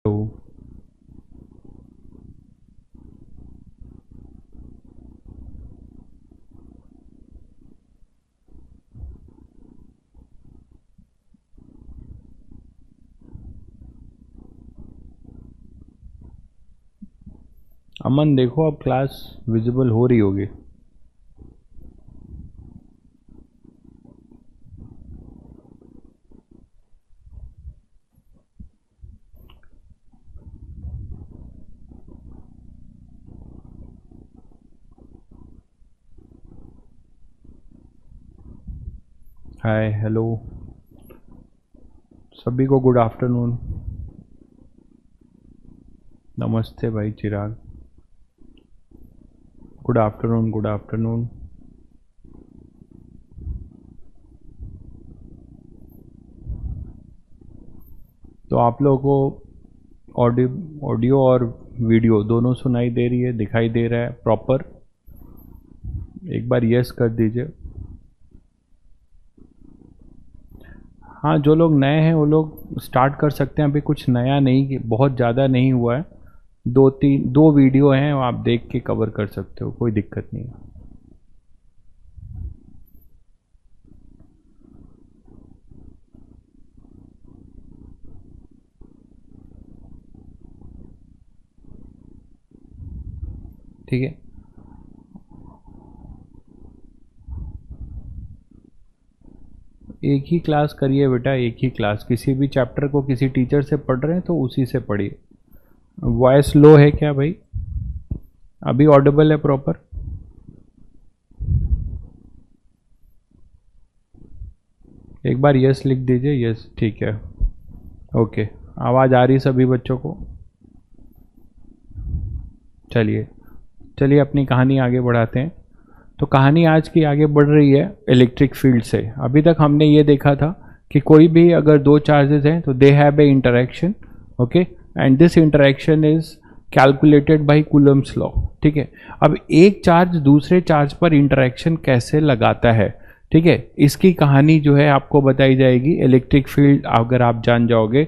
तो अमन देखो अब क्लास विजिबल हो रही होगी। हाय हेलो सभी को गुड आफ्टरनून। नमस्ते भाई Chirag. Good afternoon good afternoon. तो आप लोगों को ऑडियो और वीडियो दोनों सुनाई दे रही है, दिखाई दे रहा है प्रॉपर? एक बार यस कर दीजिए। हाँ, जो लोग नए हैं वो लोग स्टार्ट कर सकते हैं। अभी कुछ नया नहीं, बहुत ज़्यादा नहीं हुआ है। दो वीडियो हैं, वो आप देख के कवर कर सकते हो, कोई दिक्कत नहीं है। ठीक है, एक ही क्लास करिए बेटा, एक ही क्लास। किसी भी चैप्टर को किसी टीचर से पढ़ रहे हैं तो उसी से पढ़िए। वॉइस लो है क्या भाई? अभी ऑडिबल है प्रॉपर? एक बार यस लिख दीजिए। यस, ठीक है, ओके। आवाज़ आ रही सभी बच्चों को? चलिए चलिए अपनी कहानी आगे बढ़ाते हैं। तो कहानी आज की आगे बढ़ रही है इलेक्ट्रिक फील्ड से। अभी तक हमने ये देखा था कि कोई भी अगर दो चार्जेस हैं तो they have a interaction, okay, and this interaction is calculated by Coulomb's law. ठीक है, अब एक चार्ज दूसरे चार्ज पर इंटरेक्शन कैसे लगाता है, ठीक है, इसकी कहानी जो है आपको बताई जाएगी। इलेक्ट्रिक फील्ड अगर आप जान जाओगे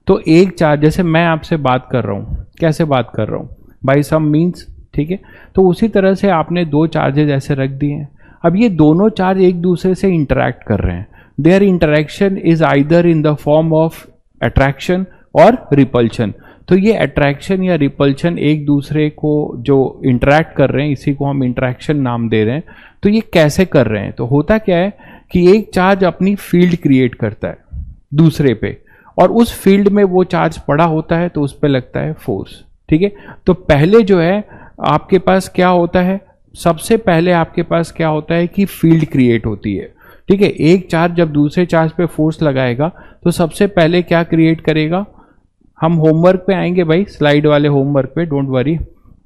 तो एक चार्ज, जैसे मैं आपसे बात कर रहा हूँ, कैसे बात कर रहा हूँ, बाई सम मीन्स, ठीक है, तो उसी तरह से आपने दो चार्जेज ऐसे रख दिए हैं। अब ये दोनों चार्ज एक दूसरे से इंटरैक्ट कर रहे हैं। There interaction is either in the form of attraction और रिपल्शन। तो ये अट्रैक्शन या रिपल्शन एक दूसरे को जो इंटरैक्ट कर रहे हैं, इसी को हम इंटरैक्शन नाम दे रहे हैं। तो ये कैसे कर रहे हैं? तो होता क्या है कि एक चार्ज अपनी फील्ड क्रिएट करता है दूसरे पे, और उस फील्ड में वो चार्ज पड़ा होता है तो उस पर लगता है फोर्स। ठीक है, तो पहले जो है आपके पास क्या होता है, सबसे पहले आपके पास क्या होता है कि फील्ड क्रिएट होती है। ठीक है, एक चार्ज जब दूसरे चार्ज पे फोर्स लगाएगा तो सबसे पहले क्या क्रिएट करेगा, हम होमवर्क पे आएंगे भाई, स्लाइड वाले होमवर्क पे, डोंट वरी।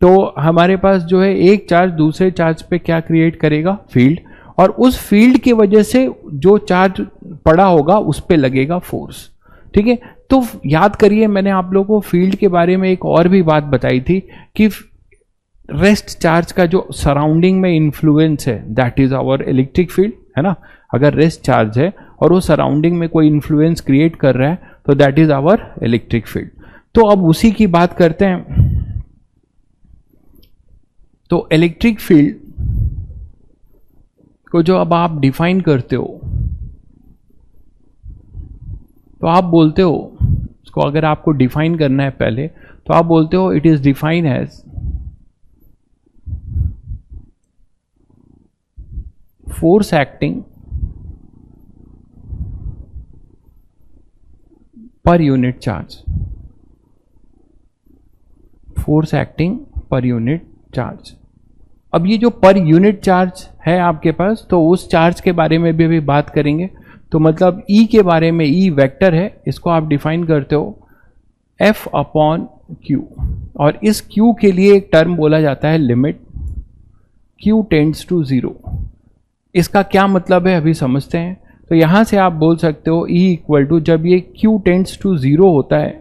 तो हमारे पास जो है एक चार्ज दूसरे चार्ज पे क्या क्रिएट करेगा, फील्ड, और उस फील्ड की वजह से जो चार्ज पड़ा होगा उस पे लगेगा फोर्स। ठीक है, तो याद करिए मैंने आप लोगों को फील्ड के बारे में एक और भी बात बताई थी कि रेस्ट चार्ज का जो सराउंडिंग में इन्फ्लुएंस है that is our electric field, है ना। अगर रेस्ट चार्ज है और वो सराउंडिंग में कोई इन्फ्लुएंस क्रिएट कर रहा है तो that is our electric field. तो अब उसी की बात करते हैं। तो इलेक्ट्रिक फील्ड को जो अब आप डिफाइन करते हो तो आप बोलते हो, उसको अगर आपको डिफाइन करना है पहले, तो आप बोलते हो it is define as force acting per unit charge. Force acting per unit charge. अब ये जो पर यूनिट चार्ज है आपके पास, तो उस चार्ज के बारे में भी अभी बात करेंगे। तो मतलब E के बारे में, E वेक्टर है, इसको आप डिफाइन करते हो F अपॉन Q, और इस Q के लिए एक टर्म बोला जाता है लिमिट Q टेंड्स टू 0। इसका क्या मतलब है अभी समझते हैं। तो यहां से आप बोल सकते हो E इक्वल टू, जब ये Q टेंड्स टू 0 होता है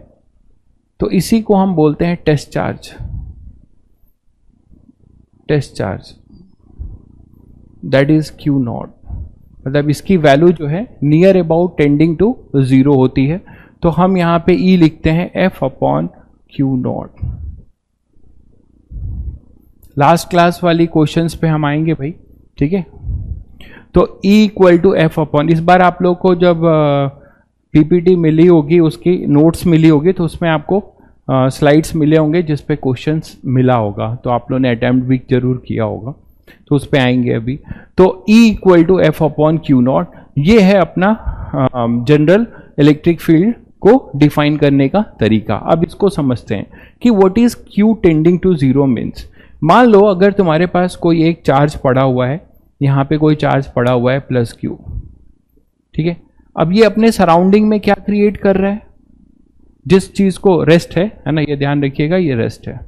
तो इसी को हम बोलते हैं test charge. Test charge that is Q naught, मतलब इसकी वैल्यू जो है नियर अबाउट टेंडिंग टू 0 होती है। तो हम यहां पे E लिखते हैं F upon q naught. Last class वाली क्वेश्चंस पे हम आएंगे भाई, ठीक है। तो E equal to f upon, इस बार आप लोग को जब पीपीटी मिली होगी, उसकी नोट्स मिली होगी, तो उसमें आपको स्लाइड्स मिले होंगे जिस पे क्वेश्चंस मिला होगा, तो आप लोगों ने अटेम्प्ट भी जरूर किया होगा, तो उस पे आएंगे अभी। तो E equal to f upon q naught, ये है अपना जनरल इलेक्ट्रिक फील्ड को डिफाइन करने का तरीका। अब इसको समझते हैं कि what is Q tending to zero means. मान लो अगर तुम्हारे पास कोई एक चार्ज पड़ा हुआ है, यहाँ पे कोई चार्ज पड़ा हुआ है प्लस Q, ठीक है। अब ये अपने सराउंडिंग में क्या क्रिएट कर रहा है, जिस चीज को रेस्ट है ना, ये ध्यान रखिएगा, ये रेस्ट है।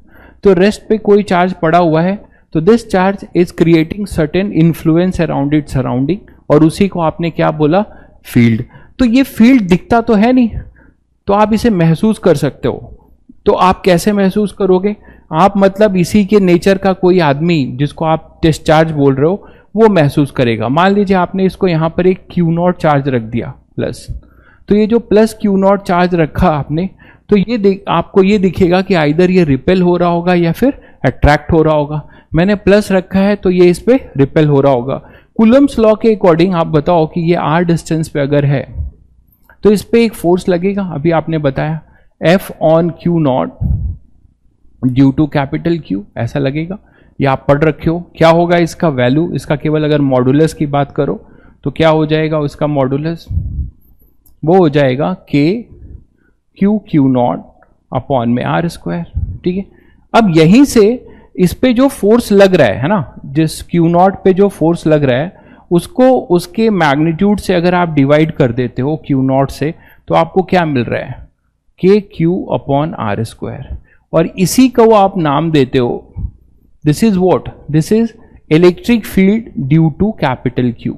तो रेस्ट पे कोई चार्ज पड़ा हुआ है, तो this charge is creating certain influence around it surrounding, और उसी को आपने क्या बोला, फील्ड। तो ये फील्ड दिखता तो है नहीं, तो आप इसे महसूस कर सकते हो। तो आप कैसे महसूस करोगे, आप मतलब इसी के नेचर का कोई आदमी जिसको आप टेस्ट चार्ज बोल रहे हो वो महसूस करेगा। मान लीजिए आपने इसको यहां पर एक क्यू नॉट चार्ज रख दिया प्लस, तो ये जो प्लस क्यू नॉट चार्ज रखा आपने, तो ये आपको ये दिखेगा कि आइदर ये रिपेल हो रहा होगा या फिर अट्रैक्ट हो रहा होगा। मैंने प्लस रखा है तो ये इस पे रिपेल हो रहा होगा। कूलम्स लॉ के अकॉर्डिंग आप बताओ कि ये r डिस्टेंस पे अगर है तो इस पे एक फोर्स लगेगा, अभी आपने बताया F on q naught due to capital Q, ऐसा लगेगा। ये आप पढ़ रखे हो। क्या होगा इसका वैल्यू, इसका केवल अगर मॉडुलस की बात करो तो क्या हो जाएगा उसका मॉडुलस, वो हो जाएगा K क्यू नॉट अपॉन में R स्क्वायर, ठीक है। अब यहीं से इस पे जो फोर्स लग रहा है ना, जिस क्यू नॉट पे जो फोर्स लग रहा है उसको उसके मैग्नीट्यूड से अगर आप डिवाइड कर देते हो क्यू नॉट से, तो आपको क्या मिल रहा है, k q upon r square, और इसी को आप नाम देते हो, this is what, this is electric field due to capital q,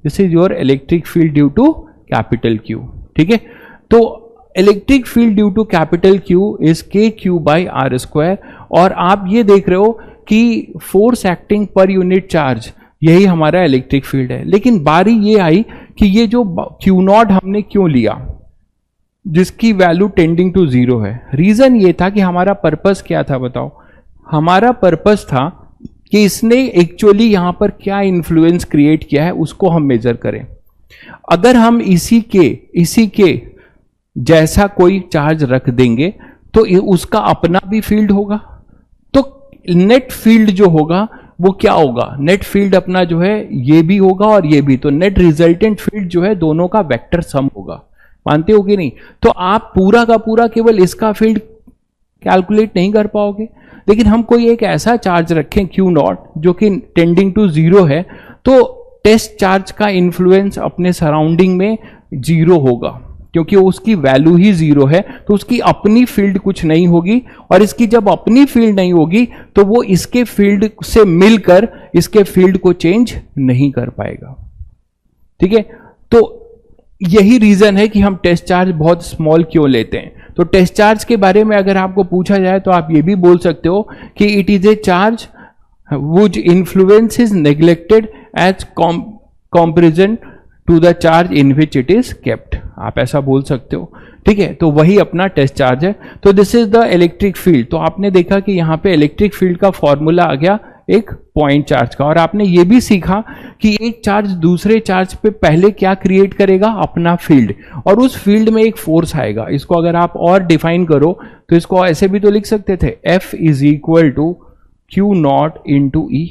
this is your electric field due to capital q, ठीक है। तो electric field due to capital q is k q by r square, और आप ये देख रहे हो कि force acting per unit charge, यही हमारा इलेक्ट्रिक फील्ड है। लेकिन बारी ये आई कि ये जो क्यू नॉट हमने क्यों लिया, जिसकी वैल्यू टेंडिंग टू जीरो है। रीजन ये था कि हमारा पर्पस क्या था बताओ, हमारा पर्पस था कि इसने एक्चुअली यहां पर क्या इन्फ्लुएंस क्रिएट किया है उसको हम मेजर करें। अगर हम इसी के जैसा कोई चार्ज रख देंगे तो उसका अपना भी फील्ड होगा, तो नेट फील्ड जो होगा वो क्या होगा, नेट फील्ड अपना जो है ये भी होगा और ये भी, तो नेट रिजल्टेंट फील्ड जो है दोनों का वेक्टर सम होगा। मानते हो कि नहीं? तो आप पूरा का पूरा केवल इसका फील्ड कैलकुलेट नहीं कर पाओगे, लेकिन हम कोई एक ऐसा चार्ज रखें क्यू नॉट जो कि टेंडिंग टू जीरो है, तो टेस्ट चार्ज का इन्फ्लुएंस अपने सराउंडिंग में जीरो होगा, क्योंकि उसकी वैल्यू ही जीरो है, तो उसकी अपनी फील्ड कुछ नहीं होगी, और इसकी जब अपनी फील्ड नहीं होगी तो वो इसके फील्ड से मिलकर इसके फील्ड को चेंज नहीं कर पाएगा, ठीक है। तो यही रीजन है कि हम टेस्ट चार्ज बहुत स्मॉल क्यों लेते हैं। तो टेस्ट चार्ज के बारे में अगर आपको पूछा जाए तो आप ये भी बोल सकते हो कि it is a charge which influence is neglected as comparison to the charge in which it is kept, आप ऐसा बोल सकते हो, ठीक है। तो वही अपना टेस्ट चार्ज है। तो this is the electric field. तो आपने देखा कि यहां पे इलेक्ट्रिक फील्ड का फॉर्मूला आ गया एक पॉइंट चार्ज का, और आपने ये भी सीखा कि एक चार्ज दूसरे चार्ज पे पहले क्या क्रिएट करेगा, अपना फील्ड, और उस फील्ड में एक फोर्स आएगा। इसको अगर आप और डिफाइन करो तो इसको ऐसे भी तो लिख सकते थे, F is equal to Q naught into E,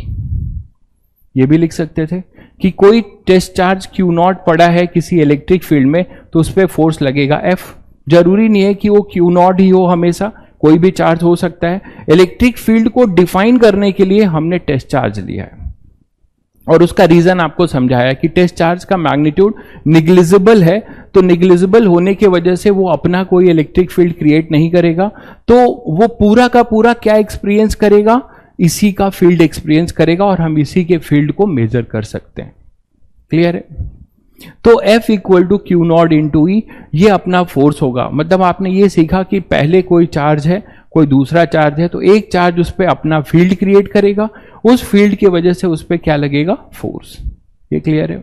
ये भी लिख सकते थे कि कोई टेस्ट चार्ज क्यू नॉट पड़ा है किसी इलेक्ट्रिक फील्ड में तो उस पर फोर्स लगेगा F। जरूरी नहीं है कि वो क्यू नॉट ही हो, हमेशा कोई भी चार्ज हो सकता है। इलेक्ट्रिक फील्ड को डिफाइन करने के लिए हमने टेस्ट चार्ज लिया है, और उसका रीजन आपको समझाया कि टेस्ट चार्ज का मैग्नीट्यूड निग्लिजिबल है, तो निग्लिजिबल होने की वजह से वो अपना कोई इलेक्ट्रिक फील्ड क्रिएट नहीं करेगा, तो वो पूरा का पूरा क्या एक्सपीरियंस करेगा, इसी का फील्ड एक्सपीरियंस करेगा, और हम इसी के फील्ड को मेजर कर सकते हैं। क्लियर है? तो F equal to Q naught into E, ये अपना फोर्स होगा। मतलब आपने ये सीखा कि पहले कोई चार्ज है, कोई दूसरा चार्ज है, तो एक चार्ज उस पर अपना फील्ड क्रिएट करेगा, उस फील्ड की वजह से उस पर क्या लगेगा, फोर्स। ये क्लियर है?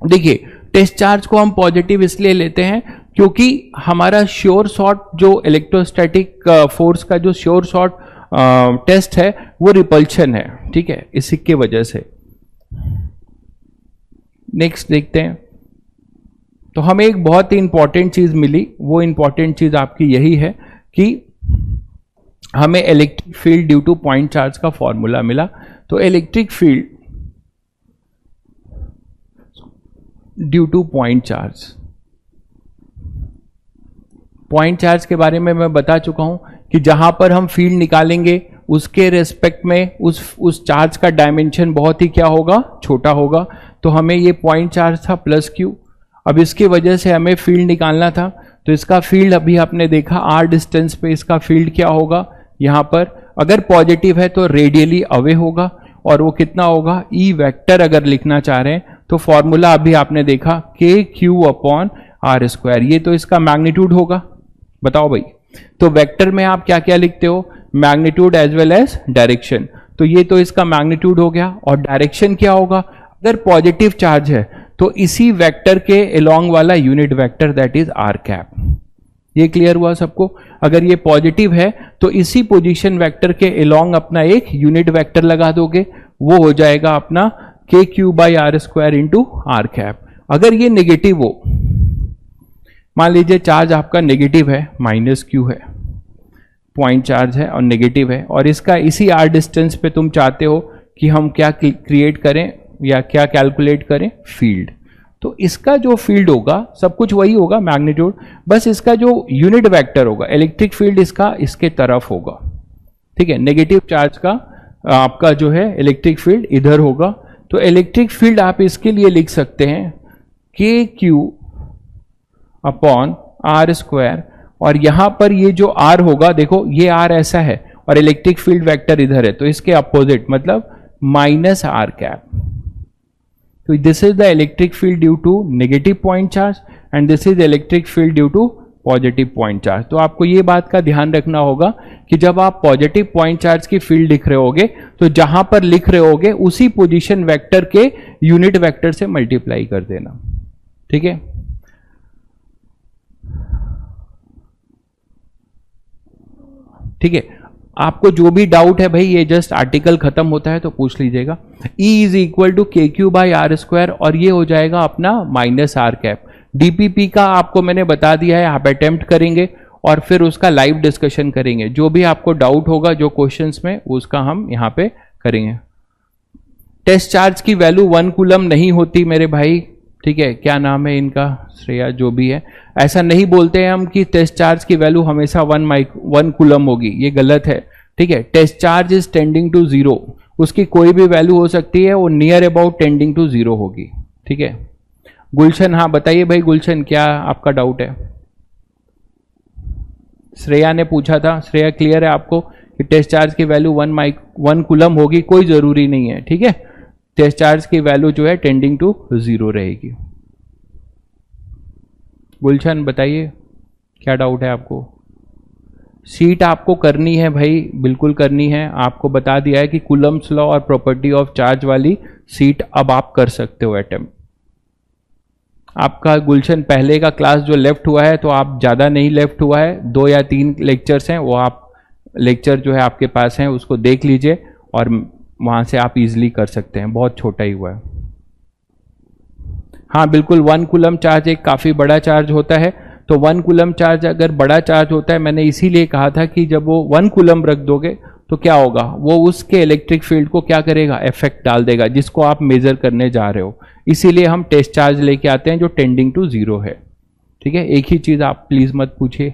देखिए टेस्ट चार्ज को हम पॉजिटिव इसलिए लेते हैं क्योंकि हमारा श्योर शॉर्ट जो इलेक्ट्रोस्टैटिक फोर्स का जो श्योर शॉर्ट टेस्ट है वो रिपल्शन है, ठीक है, इसी की वजह से। नेक्स्ट देखते हैं। तो हमें एक बहुत ही इंपॉर्टेंट चीज मिली, वो इंपॉर्टेंट चीज आपकी यही है कि हमें electric field due to point charge का फॉर्मूला मिला। तो electric field due to point charge, point charge के बारे में मैं बता चुका हूं कि जहां पर हम फील्ड निकालेंगे उसके रेस्पेक्ट में उस चार्ज का डायमेंशन बहुत ही क्या होगा, छोटा होगा। तो हमें ये पॉइंट चार्ज था प्लस क्यू। अब इसकी वजह से हमें फील्ड निकालना था, तो इसका फील्ड अभी आपने देखा आर डिस्टेंस पे इसका फील्ड क्या होगा, यहां पर अगर पॉजिटिव है तो रेडियली अवे होगा, और वो कितना होगा, ई वेक्टर अगर लिखना चाह रहे हैं तो फॉर्मूला अभी आपने देखा के क्यू अपॉन आर स्क्वायर, ये तो इसका मैग्नीट्यूड होगा। बताओ भाई, तो वेक्टर में आप क्या क्या लिखते हो, magnitude as well as direction, तो ये तो इसका मैग्नीट्यूड हो गया। और डायरेक्शन क्या होगा, अगर पॉजिटिव चार्ज है तो इसी वेक्टर के अलोंग वाला unit vector that is r cap. ये क्लियर हुआ सबको? अगर ये पॉजिटिव है तो इसी पोजीशन वेक्टर के अलोंग अपना एक यूनिट वेक्टर लगा दोगे, वो हो जाएगा अपना k q by r square into r cap. अगर ये नेगेटिव हो, मान लीजिए चार्ज आपका नेगेटिव है, माइनस क्यू है, पॉइंट चार्ज है और नेगेटिव है, और इसका इसी आर डिस्टेंस पे तुम चाहते हो कि हम क्या क्रिएट करें या क्या कैलकुलेट करें, फील्ड। तो इसका जो फील्ड होगा सब कुछ वही होगा, मैग्नीट्यूड, बस इसका जो यूनिट वेक्टर होगा इलेक्ट्रिक फील्ड इसका इसके तरफ होगा, ठीक है। नेगेटिव चार्ज का आपका जो है इलेक्ट्रिक फील्ड इधर होगा। तो इलेक्ट्रिक फील्ड आप इसके लिए लिख सकते हैं के क्यू अपॉन आर स्क्वायर, और यहां पर ये जो आर होगा, देखो ये आर ऐसा है और इलेक्ट्रिक फील्ड वेक्टर इधर है, तो इसके अपोजिट मतलब माइनस आर कैप। तो this is the electric field due to negative point charge and this is electric field due to positive point charge. तो आपको ये बात का ध्यान रखना होगा कि जब आप पॉजिटिव पॉइंट चार्ज की फील्ड लिख रहे होगे तो जहां पर लिख रहे होगे उसी पोजीशन वेक्टर के यूनिट वेक्टर से मल्टीप्लाई कर देना, ठीक है। ठीक है, आपको जो भी डाउट है भाई, ये जस्ट आर्टिकल खत्म होता है तो पूछ लीजिएगा। E इज इक्वल टू के क्यू बाई आर स्क्वायर, और ये हो जाएगा अपना माइनस आर कैप। डीपीपी का आपको मैंने बता दिया है, आप अटेम्प्ट करेंगे और फिर उसका लाइव डिस्कशन करेंगे। जो भी आपको डाउट होगा जो क्वेश्चंस में, उसका हम यहाँ पे करेंगे। टेस्ट चार्ज की वैल्यू 1 कूलम नहीं होती मेरे भाई, ठीक है। क्या नाम है इनका, श्रेया, जो भी है, ऐसा नहीं बोलते हैं हम कि टेस्ट चार्ज की वैल्यू हमेशा 1 कूलम होगी, ये गलत है, ठीक है। Test charge is tending to 0, उसकी कोई भी वैल्यू हो सकती है, वो नियर अबाउट टेंडिंग टू 0 होगी, ठीक है। गुलशन, हाँ बताइए भाई गुलशन, क्या आपका डाउट है? श्रेया ने पूछा था, श्रेया क्लियर है आपको कि टेस्ट चार्ज की वैल्यू 1 कूलम होगी? कोई जरूरी नहीं है, ठीक है। टेस्ट चार्ज की वैल्यू जो है टेंडिंग टू 0 रहेगी। गुलशन बताइए क्या डाउट है आपको? सीट आपको करनी है भाई, बिल्कुल करनी है। आपको बता दिया है कि कूलम्स लॉ और प्रॉपर्टी ऑफ चार्ज वाली सीट अब आप कर सकते हो अटेम्प्ट। आपका गुलशन पहले का क्लास जो लेफ्ट हुआ है, तो आप ज़्यादा नहीं लेफ्ट हुआ है, 2 या 3 लेक्चर्स हैं, वो आप लेक्चर जो है आपके पास हैं उसको देख लीजिए और वहाँ से आप इजीली कर सकते हैं, बहुत छोटा ही हुआ है। हाँ बिल्कुल, 1 कूलम चार्ज एक काफ़ी बड़ा चार्ज होता है। तो 1 कूलम चार्ज अगर बड़ा चार्ज होता है, मैंने इसीलिए कहा था कि जब वो 1 कूलम रख दोगे तो क्या होगा, वो उसके इलेक्ट्रिक फील्ड को क्या करेगा, इफेक्ट डाल देगा, जिसको आप मेजर करने जा रहे हो। इसीलिए हम टेस्ट चार्ज लेके आते हैं जो टेंडिंग टू 0 है, ठीक है। एक ही चीज आप प्लीज मत पूछिए।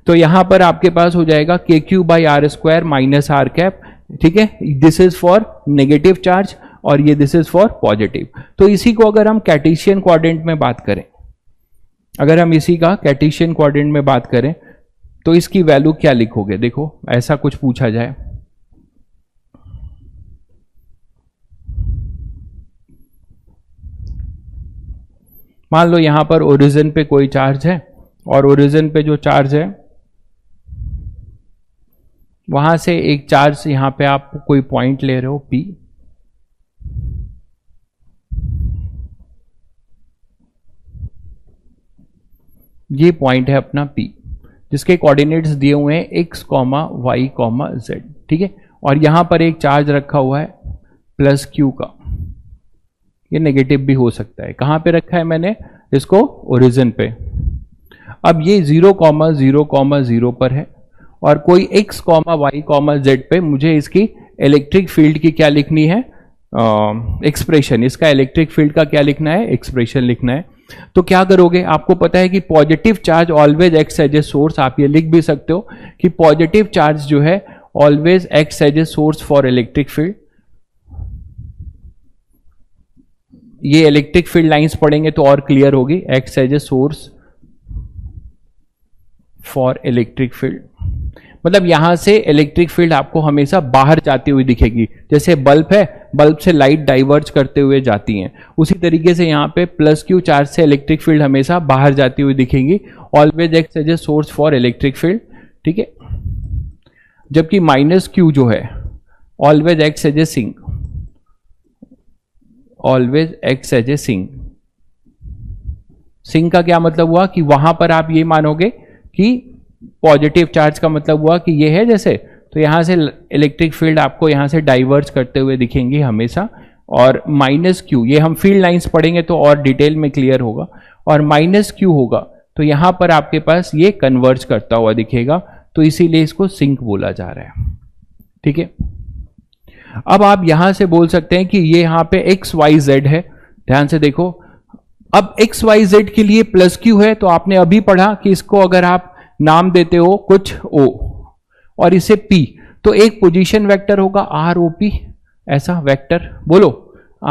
तो यहां पर आपके पास हो जाएगा k q by r square minus r cap, ठीक है। This is for negative charge और ये दिस इज फॉर पॉजिटिव। तो इसी को अगर हम कार्टेशियन कोऑर्डिनेट में बात करें, अगर हम इसी का कार्टेशियन कोऑर्डिनेट में बात करें तो इसकी वैल्यू क्या लिखोगे? देखो ऐसा कुछ पूछा जाए, मान लो यहां पर ओरिजिन पे कोई चार्ज है और ओरिजिन पे जो चार्ज है वहां से एक चार्ज यहां पे आप कोई पॉइंट ले रहे हो P, ये पॉइंट है अपना P, जिसके कोऑर्डिनेट्स दिए हुए हैं x, y, z, ठीक है। और यहां पर एक चार्ज रखा हुआ है प्लस q का, ये नेगेटिव भी हो सकता है। कहां पे रखा है मैंने इसको? ओरिजिन पे। अब ये 0, 0, 0 पर है और कोई x, y, z पे मुझे इसकी इलेक्ट्रिक फील्ड की क्या लिखनी है? एक्सप्रेशन। इसका इलेक्ट्रिक फील्ड का क्या लिखना है? एक्सप्रेशन लिखना है। तो क्या करोगे? आपको पता है कि positive charge always acts as a source. आप ये लिख भी सकते हो कि पॉजिटिव चार्ज जो है always acts as a source for electric field. ये इलेक्ट्रिक फील्ड लाइंस पढ़ेंगे तो और क्लियर होगी। Acts as a source for electric field, मतलब यहां से इलेक्ट्रिक फील्ड आपको हमेशा बाहर जाती हुई दिखेगी। जैसे बल्ब है, बल्ब से लाइट डाइवर्ज करते हुए जाती हैं, उसी तरीके से यहां पे प्लस क्यू चार्ज से इलेक्ट्रिक फील्ड हमेशा बाहर जाती हुई दिखेंगी। Always acts as a source for electric field, ठीक है। जबकि माइनस क्यू जो है always acts as a sink, always acts as a sink. Sink का क्या मतलब हुआ कि वहां पर आप ये मानोगे कि पॉजिटिव चार्ज का मतलब हुआ कि ये है जैसे, तो यहां से इलेक्ट्रिक फील्ड आपको यहां से डाइवर्ज करते हुए दिखेंगी हमेशा। और माइनस क्यू, ये हम फील्ड लाइंस पढ़ेंगे तो और डिटेल में क्लियर होगा। और माइनस क्यू होगा तो यहां पर आपके पास ये कन्वर्ज करता हुआ दिखेगा, तो इसीलिए इसको सिंक बोला जा रहा है, ठीक है। अब आप यहां से बोल सकते हैं कि ये यहां पे एक्स वाई जेड है, ध्यान से देखो। अब एक्स वाई जेड के लिए प्लस क्यू है, तो आपने अभी पढ़ा कि इसको अगर आप नाम देते हो कुछ O और इसे P, तो एक पोजीशन वेक्टर होगा ROP, ऐसा वेक्टर बोलो,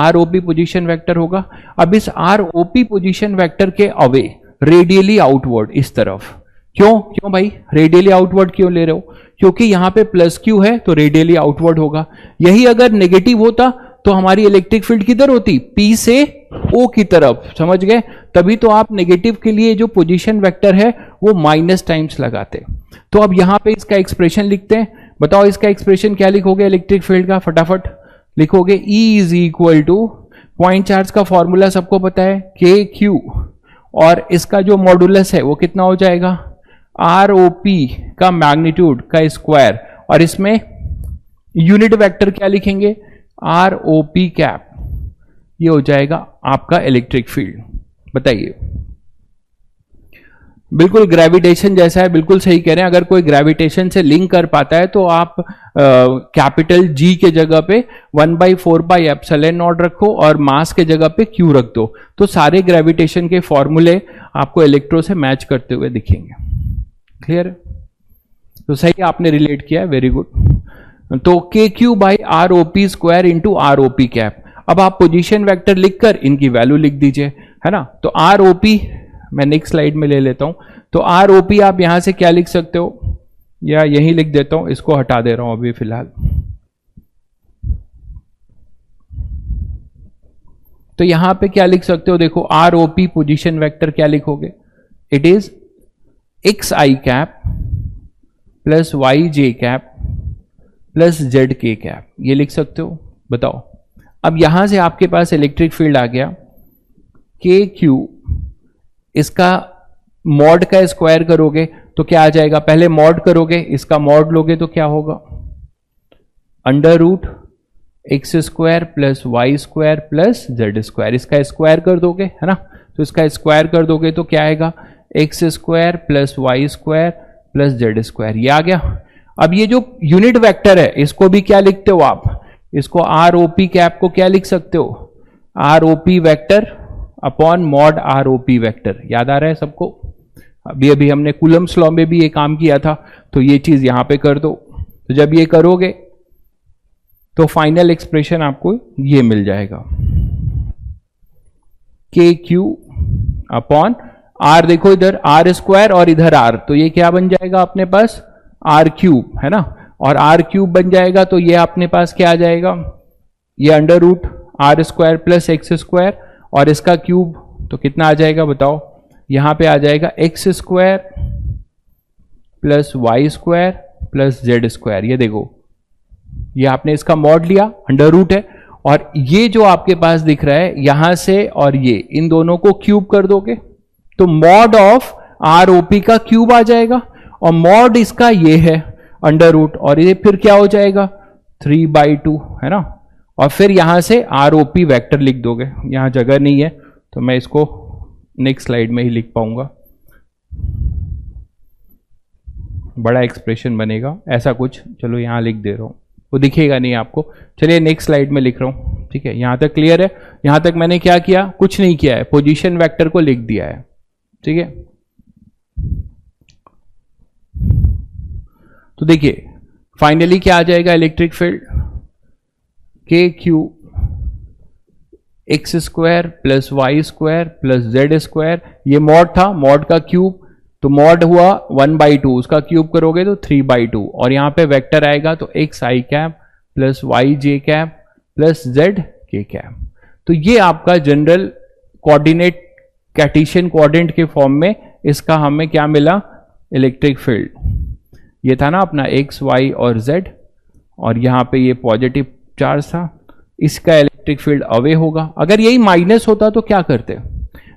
ROP पोजीशन वेक्टर होगा। अब इस ROP पोजीशन वेक्टर के अवे रेडियली आउटवर्ड इस तरफ, क्यों भाई रेडियली आउटवर्ड क्यों ले रहे हो? क्योंकि यहां पे प्लस क्यू है तो रेडियली आउटवर्ड होगा। यही अगर नेगेटिव होता तो हमारी इलेक्ट्रिक फील्ड किधर होती? P से O की तरफ, समझ गए? तभी तो आप नेगेटिव के लिए जो पोजीशन वेक्टर है वो माइनस टाइम्स लगाते। तो अब यहां पे इसका एक्सप्रेशन लिखते हैं। बताओ इसका एक्सप्रेशन क्या लिखोगे इलेक्ट्रिक फील्ड का? फटाफट लिखोगे E is equal to, point charge का फॉर्मूला सबको पता है, KQ, और इसका जो मॉडुलस है वो कितना हो जाएगा? ROP का मैग्नीट्यूड का स्क्वायर, और इसमें यूनिट वेक्टर क्या लिखेंगे? ROP cap. ये हो जाएगा आपका इलेक्ट्रिक फील्ड। बताइए, बिल्कुल ग्रेविटेशन जैसा है, बिल्कुल सही कह रहे हैं। अगर कोई ग्रेविटेशन से लिंक कर पाता है तो आप कैपिटल G के जगह पे 1/4πε0 रखो और मास के जगह पे Q रख दो, तो सारे ग्रेविटेशन के फॉर्मूले आपको इलेक्ट्रो से मैच करते हुए दिखेंगे। क्लियर? तो सही आपने रिलेट किया है, वेरी गुड। तो KQ/ROP square into ROP cap. अब आप पोजीशन वेक्टर लिखकर इनकी वैल्यू लिख दीजिए, है ना। तो ROP मैं नेक्स्ट स्लाइड में ले लेता हूं। तो ROP आप यहां से क्या लिख सकते हो, या यहीं लिख देता हूं, इसको हटा दे रहा हूं अभी फिलहाल। तो यहां पे क्या लिख सकते हो? देखो ROP पोजीशन वेक्टर क्या लिखोगे? It is XI cap plus YJ cap plus ZK cap, ये लिख सकते हो। बताओ, अब यहां से आपके पास इलेक्ट्रिक फील्ड आ गया KQ, इसका मॉड का स्क्वायर करोगे तो क्या आ जाएगा? पहले मॉड करोगे, इसका मॉड लोगे तो क्या होगा? √x² plus y² plus z²। इसका स्क्वायर कर दोगे, है ना। तो इसका स्क्वायर कर दोगे तो क्या आएगा? x² plus y² plus z²। ये आ गया। अब ये जो यूनिट वेक्टर है इसको भी क्या लिखते हो आप? इसको ROP कैप को क्या लिख सकते हो? ROP vector upon mod ROP vector. याद आ रहा है सबको? अभी हमने कूलम्स लॉ में भी ये काम किया था, तो ये चीज यहां पे कर दो। तो जब ये करोगे तो फाइनल एक्सप्रेशन आपको ये मिल जाएगा, KQ अपॉन R। देखो इधर R² और इधर R, तो ये क्या बन जाएगा अपने पास? R3, है ना। और R3 बन जाएगा तो ये अपने पास क्या आ जाएगा? ये √R² प्लस x² और इसका क्यूब, तो कितना आ जाएगा बताओ? यहां पे आ जाएगा x² plus y² plus z²। ये देखो, ये आपने इसका मॉड लिया, √ है, और ये जो आपके पास दिख रहा है यहां से और ये इन दोनों को क्यूब कर दोगे तो मॉड ऑफ आर ओपी का क्यूब आ जाएगा, और मॉड इसका ये है अंडर रूट, और ये फिर क्या हो जाएगा 3/2, है ना। और फिर यहां से आर ओपी वैक्टर लिख दोगे, यहां जगह नहीं है तो मैं इसको नेक्स्ट स्लाइड में ही लिख पाऊंगा, बड़ा एक्सप्रेशन बनेगा ऐसा कुछ। चलो यहां लिख दे रहा हूं, वो दिखेगा नहीं आपको। चलिए नेक्स्ट स्लाइड में लिख रहा हूं, ठीक है। यहां तक क्लियर है? यहां तक मैंने क्या किया, कुछ नहीं किया है, पोजीशन वेक्टर को लिख दिया है, ठीक है। तो देखिए फाइनली क्या आ जाएगा, electric field k q x square plus y square plus z square, ये मॉड था, मॉड का क्यूब, तो मॉड हुआ 1/2, उसका क्यूब करोगे तो 3/2, और यहां पे वेक्टर आएगा तो एक्स आई कैप प्लस वाई जे कैप प्लस जेड के कैप। तो ये आपका जनरल कोऑर्डिनेट कार्टेशियन कोऑर्डिनेट के फॉर्म में इसका हमें क्या मिला, इलेक्ट्रिक फील्ड। ये था ना अपना एक्स वाई और जेड, और यहां पे ये पॉजिटिव चार्ज था, इसका इलेक्ट्रिक फील्ड अवे होगा। अगर यही माइनस होता तो क्या करते,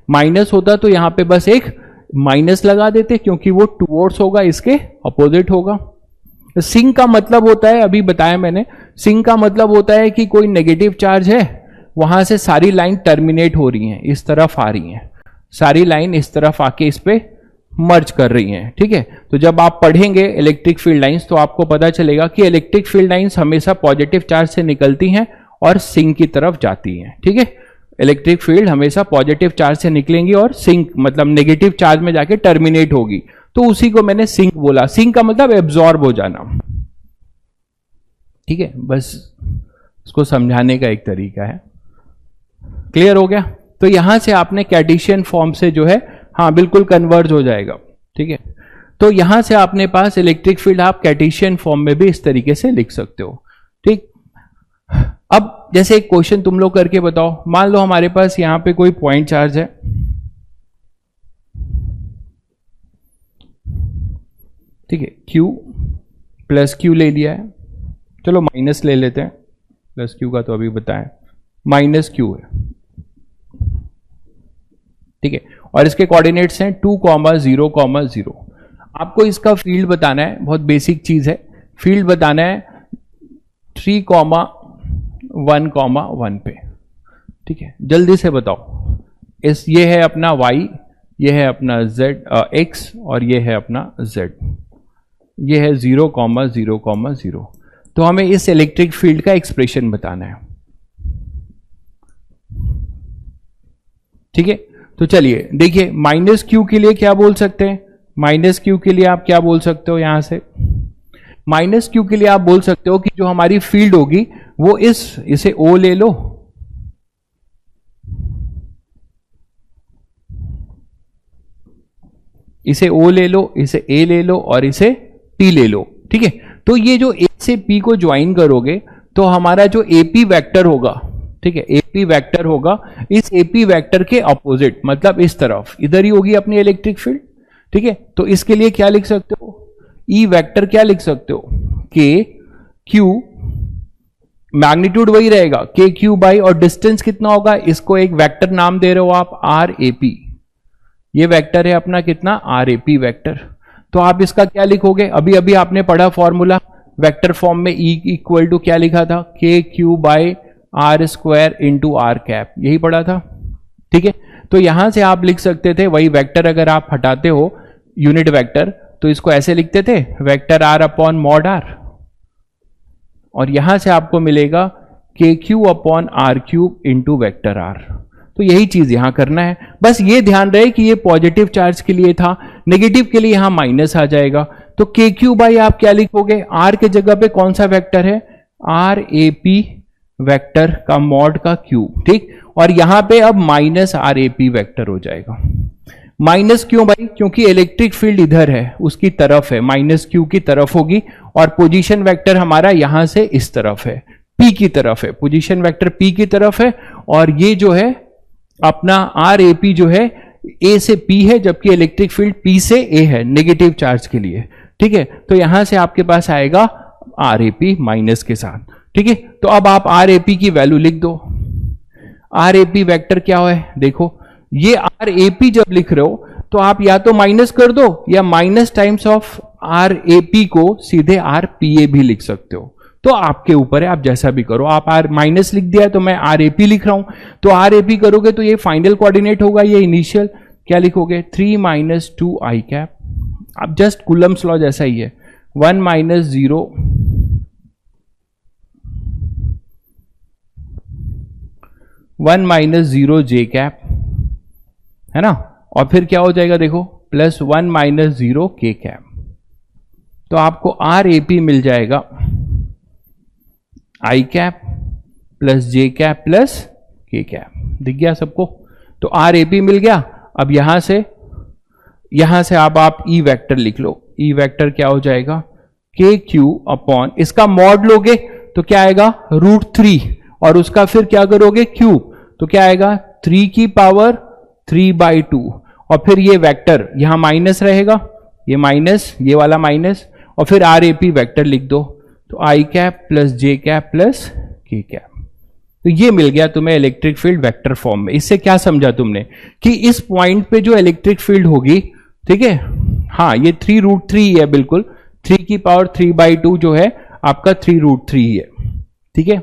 माइनस होता तो यहां पे बस एक माइनस लगा देते, क्योंकि वो टुवर्ड्स होगा, इसके अपोजिट होगा। सिंक का मतलब होता है, अभी बताया मैंने, सिंक का मतलब होता है कि कोई नेगेटिव चार्ज है, वहां से सारी लाइन टर्मिनेट हो रही हैं, इस तरफ आ रही हैं, सारी लाइन इस तरफ आके इस पे मर्ज कर रही हैं, ठीक है। तो जब आप पढ़ेंगे इलेक्ट्रिक फील्ड लाइंस तो आपको पता चलेगा कि इलेक्ट्रिक फील्ड लाइंस हमेशा पॉजिटिव चार्ज से निकलती हैं और सिंक की तरफ जाती हैं, ठीक है। इलेक्ट्रिक फील्ड हमेशा पॉजिटिव चार्ज से निकलेंगी और सिंक मतलब नेगेटिव चार्ज में जाके टर्मिनेट होगी, तो उसी को मैंने सिंक बोला। सिंक का मतलब एब्जॉर्ब हो जाना, ठीक है, बस उसको समझाने का एक तरीका है। क्लियर हो गया? तो यहां से आपने कार्टेशियन फॉर्म से जो है, हाँ बिल्कुल कन्वर्ज हो जाएगा, ठीक है। तो यहां से आपने पास इलेक्ट्रिक फील्ड आप कार्टेशियन फॉर्म में भी इस तरीके से लिख सकते हो, ठीक। अब जैसे एक क्वेश्चन तुम लोग करके बताओ, मान लो हमारे पास यहां पे कोई पॉइंट चार्ज है, ठीक है, Q प्लस Q ले लिया है, चलो माइनस ले लेते हैं, प्लस Q का तो अभी बताएं, माइनस Q है, ठीक है, और इसके कोऑर्डिनेट्स हैं 2, 0, 0। आपको इसका फील्ड बताना है, बहुत बेसिक चीज है, फील्ड बताना है 3, 1, 1 पे, ठीक है। जल्दी से बताओ, ये है अपना y, ये है अपना z x, और ये है अपना z, ये है 0, 0, 0। तो हमें इस इलेक्ट्रिक फील्ड का एक्सप्रेशन बताना है, ठीक है। तो चलिए देखिए, माइनस क्यू के लिए क्या बोल सकते हैं, माइनस क्यू के लिए आप क्या बोल सकते हो, यहां से माइनस क्यू के लिए आप बोल सकते हो कि जो हमारी फील्ड होगी वो इसे O ले लो, इसे O ले लो, इसे A ले लो और इसे P ले लो, ठीक है। तो ये जो A से P को ज्वाइन करोगे तो हमारा जो AP वेक्टर होगा, ठीक है, AP वेक्टर होगा, इस AP वेक्टर के अपोजिट मतलब इस तरफ, इधर ही होगी अपनी इलेक्ट्रिक फील्ड, ठीक है। तो इसके लिए क्या लिख सकते हो, E वेक्टर क्या लिख सकते हो, K Q, मैग्नीट्यूड वही रहेगा K Q बाई, और डिस्टेंस कितना होगा, इसको एक वेक्टर नाम दे रहे हो आप RAP, ये वेक्टर है अपना कितना RAP वेक्टर। तो आप इसका क्या लिखोगे, अभी अभी आपने पढ़ा फॉर्मूला वेक्टर फॉर्म में, E इक्वल टू क्या लिखा था, K Q by R square into R cap, यही पढ़ा था, ठीक है। तो यहां से आप लिख सकते थे वही वेक्टर, अगर आप हटाते हो यूनिट वेक्टर तो इसको ऐसे लिखते थे, vector R upon mod R, और यहां से आपको मिलेगा k q upon r cube into vector r. तो यही चीज यहां करना है, बस ये ध्यान रहे कि ये पॉजिटिव चार्ज के लिए था, नेगेटिव के लिए यहां माइनस आ जाएगा। तो के क्यू बाई आप क्या लिखोगे, आर के जगह पे कौन सा वेक्टर है, आर ए पी वेक्टर का मॉड का क्यूब, ठीक। और यहां पे अब minus r a p vector हो जाएगा। माइनस क्यों भाई, क्योंकि इलेक्ट्रिक फील्ड इधर है, उसकी तरफ है, माइनस क्यू की तरफ होगी, और पोजीशन वेक्टर हमारा यहां से इस तरफ है, पी की तरफ है, पोजीशन वेक्टर पी की तरफ है, और ये जो है अपना आर ए पी जो है ए से पी है, जबकि इलेक्ट्रिक फील्ड पी से ए है नेगेटिव चार्ज के लिए, ठीक है। तो यहां से आपके पास आएगा आर ए पी माइनस के साथ, ठीक है। तो अब आप आर ए पी की वैल्यू लिख दो। आर ए पी वैक्टर क्या है, देखो ये आर ए पी जब लिख रहे हो तो आप या तो माइनस कर दो या minus times of r a p को सीधे आर पी ए भी लिख सकते हो। तो आपके ऊपर है, आप जैसा भी करो। आप आर माइनस लिख दिया है तो मैं आर ए पी लिख रहा हूं, तो आर ए पी करोगे तो ये फाइनल कोऑर्डिनेट होगा, ये इनिशियल क्या लिखोगे 3 माइनस 2 आई कैप। अब जस्ट कूलम्स लॉ जैसा ही है, 1 माइनस 0 1 माइनस 0 जे कैप है ना, और फिर क्या हो जाएगा देखो प्लस 1 माइनस 0 के कैप। तो आपको आर ए पी मिल जाएगा आई कैप प्लस जे कैप प्लस के कैप। दिख गया सबको? तो आर ए पी मिल गया। अब यहां से आप ई वेक्टर लिख लो। ई वेक्टर क्या हो जाएगा के क्यू अपॉन, इसका मॉड लोगे तो क्या आएगा √3, और उसका फिर क्या करोगे क्यूब, तो क्या आएगा 3 की पावर 3/2, और फिर ये वेक्टर यहां माइनस रहेगा, ये माइनस, ये वाला माइनस, और फिर आर ए पी वैक्टर लिख दो, तो आई कैप प्लस जे कैप प्लस के कैप। तो ये मिल गया तुम्हें इलेक्ट्रिक फील्ड वेक्टर फॉर्म में। इससे क्या समझा तुमने कि इस पॉइंट पे जो इलेक्ट्रिक फील्ड होगी, ठीक है, हाँ ये 3√3 है, बिल्कुल 3 की पावर 3/2 जो है आपका 3√3 है, ठीक है।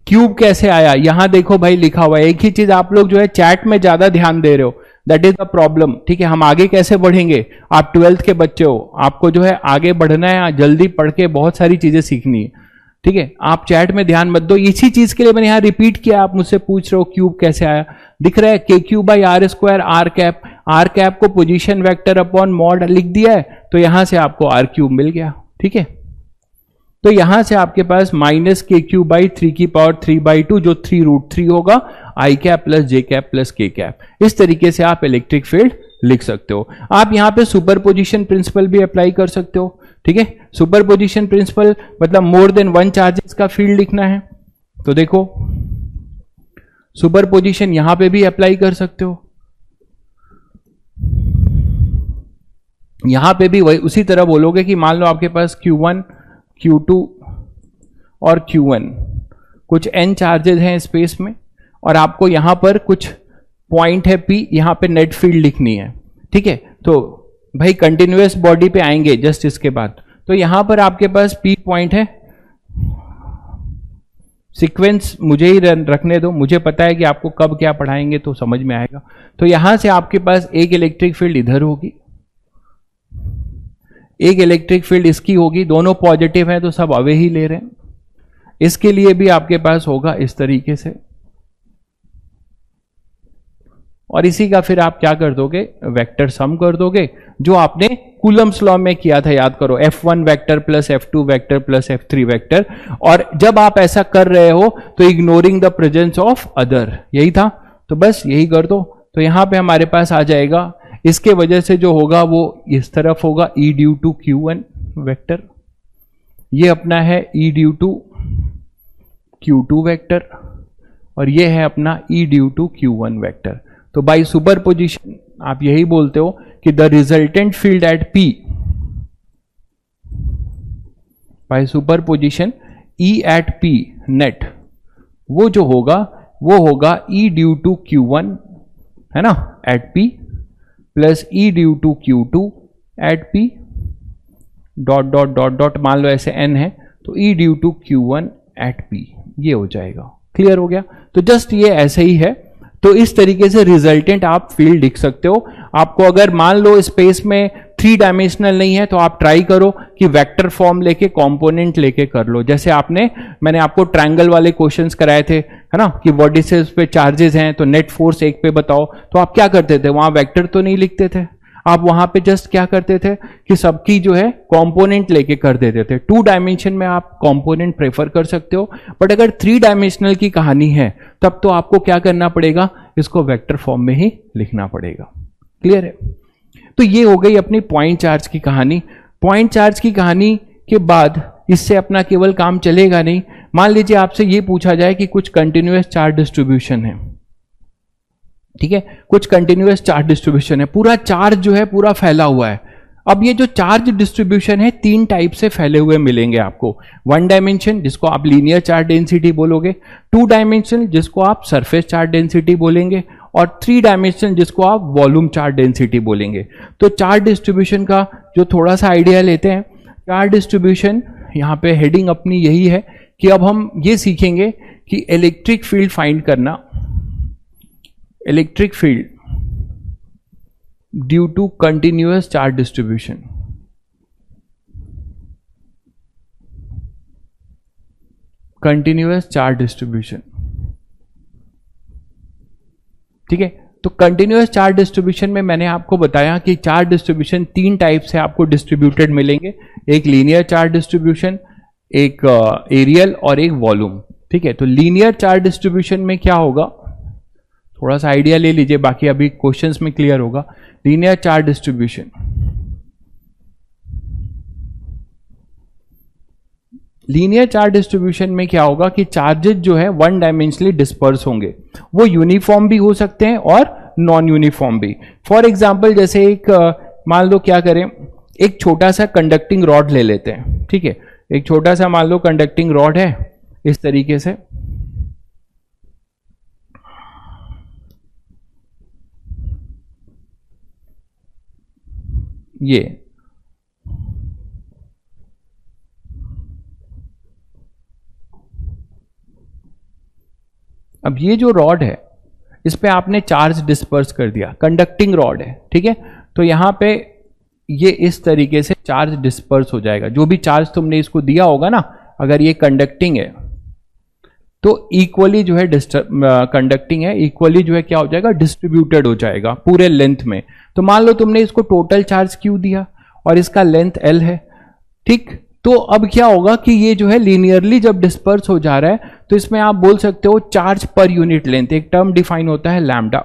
क्यूब कैसे आया, यहां देखो भाई लिखा हुआ है। एक ही चीज आप लोग जो है चैट में ज्यादा ध्यान दे रहे हो, दैट इज द प्रॉब्लम, ठीक है। हम आगे कैसे बढ़ेंगे, आप 12th के बच्चे हो, आपको जो है आगे बढ़ना है, जल्दी पढ़ के बहुत सारी चीजें सीखनी है, ठीक है। आप चैट में ध्यान मत दो, इसी चीज के लिए मैंने यहां रिपीट किया। आप मुझसे पूछ रहे हो क्यूब कैसे आया, दिख रहा है k q by r square r cap. R cap को पोजीशन वेक्टर अपॉन मॉड लिख दिया है, तो यहां से आपको आर क्यूब मिल गया, ठीक है। तो यहां से आपके पास माइनस के क्यू बाई 3 की पावर 3/2 जो 3√3 होगा, आई कैप प्लस जे कैप प्लस के कैप। इस तरीके से आप इलेक्ट्रिक फील्ड लिख सकते हो। आप यहां पे सुपरपोजिशन प्रिंसिपल भी अप्लाई कर सकते हो, ठीक है। सुपरपोजिशन प्रिंसिपल मतलब मोर देन 1 चार्जेस का फील्ड लिखना है, तो देखो सुपरपोजिशन यहां पे भी अप्लाई कर सकते हो। यहां पे भी वही उसी तरह बोलोगे कि मान लो आपके पास Q1 Q2 और Q1 कुछ n चार्जेस हैं स्पेस में, और आपको यहां पर कुछ पॉइंट है P, यहां पे नेट फील्ड लिखनी है, ठीक है। तो भाई कंटिन्यूअस बॉडी पे आएंगे जस्ट इसके बाद। तो यहां पर आपके पास P पॉइंट है, सीक्वेंस मुझे ही रखने दो, मुझे पता है कि आपको कब क्या पढ़ाएंगे तो समझ में आएगा। तो यहां से आपके पास एक इलेक्ट्रिक फील्ड इधर होगी, एक इलेक्ट्रिक फील्ड इसकी होगी, दोनों पॉजिटिव हैं तो सब अवे ही ले रहे हैं। इसके लिए भी आपके पास होगा इस तरीके से, और इसी का फिर आप क्या कर दोगे वेक्टर सम कर दोगे, जो आपने कूलम्स लॉ में किया था, याद करो F1 vector plus F2 vector plus F3 vector. और जब आप ऐसा कर रहे हो तो ignoring the presence of other, यही था। तो बस यही कर दो, तो यहां पे हमारे पास आ जाएगा, इसके वजह से जो होगा वो इस तरफ होगा E due to Q1 vector, ये अपना है E due to Q2 vector, और ये है अपना E due to Q1 vector. तो बाय सुपरपोजिशन आप यही बोलते हो कि the resultant field at P by superposition E at P net, वो जो होगा वो होगा E ड्यू टू Q1 है ना at P plus E due to Q2 at P dot dot dot dot, मान लो ऐसे n है तो E due to Q1 at P, ये हो जाएगा। क्लियर हो गया? तो जस्ट ये ऐसे ही है। तो इस तरीके से रिजल्टेंट आप फील्ड लिख सकते हो। आपको अगर मान लो स्पेस में 3 डायमेंशनल नहीं है तो आप ट्राई करो कि वेक्टर फॉर्म लेके कंपोनेंट लेके कर लो। जैसे मैंने आपको ट्रायंगल वाले क्वेश्चंस कराए थे, है ना, कि वर्टिसेस पे चार्जेस हैं तो नेट फोर्स एक पे बताओ, तो आप क्या करते थे, वहां वेक्टर तो नहीं लिखते थे, आप वहां पे जस्ट क्या करते थे कि सबकी जो है कंपोनेंट लेके कर देते थे। 2 डायमेंशन में आप कंपोनेंट प्रेफर कर सकते हो, बट अगर 3 डायमेंशनल की कहानी है तब तो आपको क्या करना पड़ेगा, इसको वेक्टर फॉर्म में ही लिखना पड़ेगा। क्लियर है? तो ये हो गई अपनी पॉइंट चार्ज की कहानी। पॉइंट चार्ज की कहानी के बाद इससे अपना केवल काम चलेगा नहीं। मान लीजिए आपसे ये पूछा जाए कि कुछ कंटिन्यूअस चार्ज डिस्ट्रीब्यूशन है, ठीक है, कुछ कंटिन्यूअस चार्ज डिस्ट्रीब्यूशन है, पूरा चार्ज जो है पूरा फैला हुआ है। अब ये जो चार्ज डिस्ट्रीब्यूशन है 3 टाइप से फैले हुए मिलेंगे आपको। 1 डायमेंशन जिसको आप लीनियर चार्ज डेंसिटी बोलोगे, 2 डायमेंशन जिसको आप सरफेस चार्ज डेंसिटी बोलेंगे, और 3 डायमेंशन जिसको आप वॉल्यूम चार्ज डेंसिटी बोलेंगे। तो चार्ज डिस्ट्रीब्यूशन का जो थोड़ा सा आइडिया लेते हैं, चार्ज डिस्ट्रीब्यूशन यहाँ पे हेडिंग अपनी यही है कि अब हम ये सीखेंगे कि इलेक्ट्रिक फील्ड फाइंड करना, electric field due to continuous charge distribution. Continuous charge distribution, ठीक है। तो कंटिन्यूअस चार्ज डिस्ट्रीब्यूशन में मैंने आपको बताया कि चार्ज डिस्ट्रीब्यूशन 3 टाइप से आपको डिस्ट्रीब्यूटेड मिलेंगे, एक लीनियर चार्ज डिस्ट्रीब्यूशन, एक एरियल और एक वॉल्यूम, ठीक है। तो लीनियर चार्ज डिस्ट्रीब्यूशन में क्या होगा, थोड़ा सा आइडिया ले लीजिए, बाकी अभी क्वेश्चंस में क्लियर होगा। Linear charge distribution, linear charge distribution में क्या होगा कि चार्जेस जो है 1 डायमेंशनली डिस्पर्स होंगे, वो यूनिफॉर्म भी हो सकते हैं और नॉन यूनिफॉर्म भी। फॉर एग्जांपल जैसे एक मान लो क्या करें, एक छोटा सा कंडक्टिंग रॉड ले लेते हैं, ठीक है। एक छोटा सा मान लो कंडक्टिंग रॉड है इस तरीके से, ये अब ये जो रॉड है इस पे आपने चार्ज डिस्पर्स कर दिया, कंडक्टिंग रॉड है, ठीक है। तो यहां पे ये इस तरीके से चार्ज डिस्पर्स हो जाएगा, जो भी चार्ज तुमने इसको दिया होगा ना, अगर ये कंडक्टिंग है तो इक्वली जो है कंडक्टिंग है, इक्वली जो है क्या हो जाएगा, डिस्ट्रीब्यूटेड हो जाएगा पूरे लेंथ में। तो मान लो तुमने इसको टोटल चार्ज Q दिया और इसका लेंथ L है, ठीक। तो अब क्या होगा कि ये जो है लीनियरली जब डिस्पर्स हो जा रहा है तो इसमें आप बोल सकते हो चार्ज पर यूनिट लेंथ, एक टर्म डिफाइन होता है लैम्डा,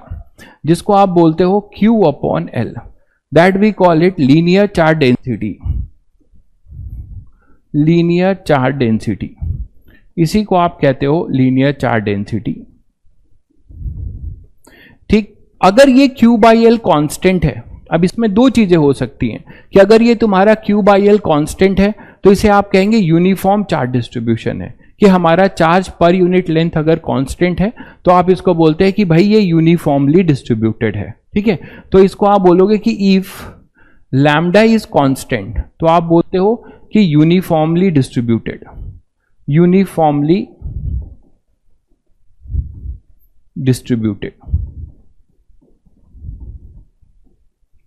जिसको आप बोलते हो Q/L, that we call it linear charge density. Linear charge density, इसी को आप कहते हो लीनियर चार्ज डेंसिटी, ठीक। अगर ये Q/L कांस्टेंट है, अब इसमें 2 चीजें हो सकती हैं कि अगर ये तुम्हारा Q/L कांस्टेंट है तो इसे आप कहेंगे यूनिफॉर्म चार्ज डिस्ट्रीब्यूशन है, कि हमारा चार्ज पर यूनिट लेंथ अगर कांस्टेंट है तो आप इसको बोलते हैं कि भाई ये यूनिफॉर्मली डिस्ट्रीब्यूटेड है, ठीक है। तो इसको आप बोलोगे कि इफ लैम्डा इज कांस्टेंट, तो आप बोलते हो कि यूनिफॉर्मली डिस्ट्रीब्यूटेड, यूनिफॉर्मली डिस्ट्रीब्यूटेड,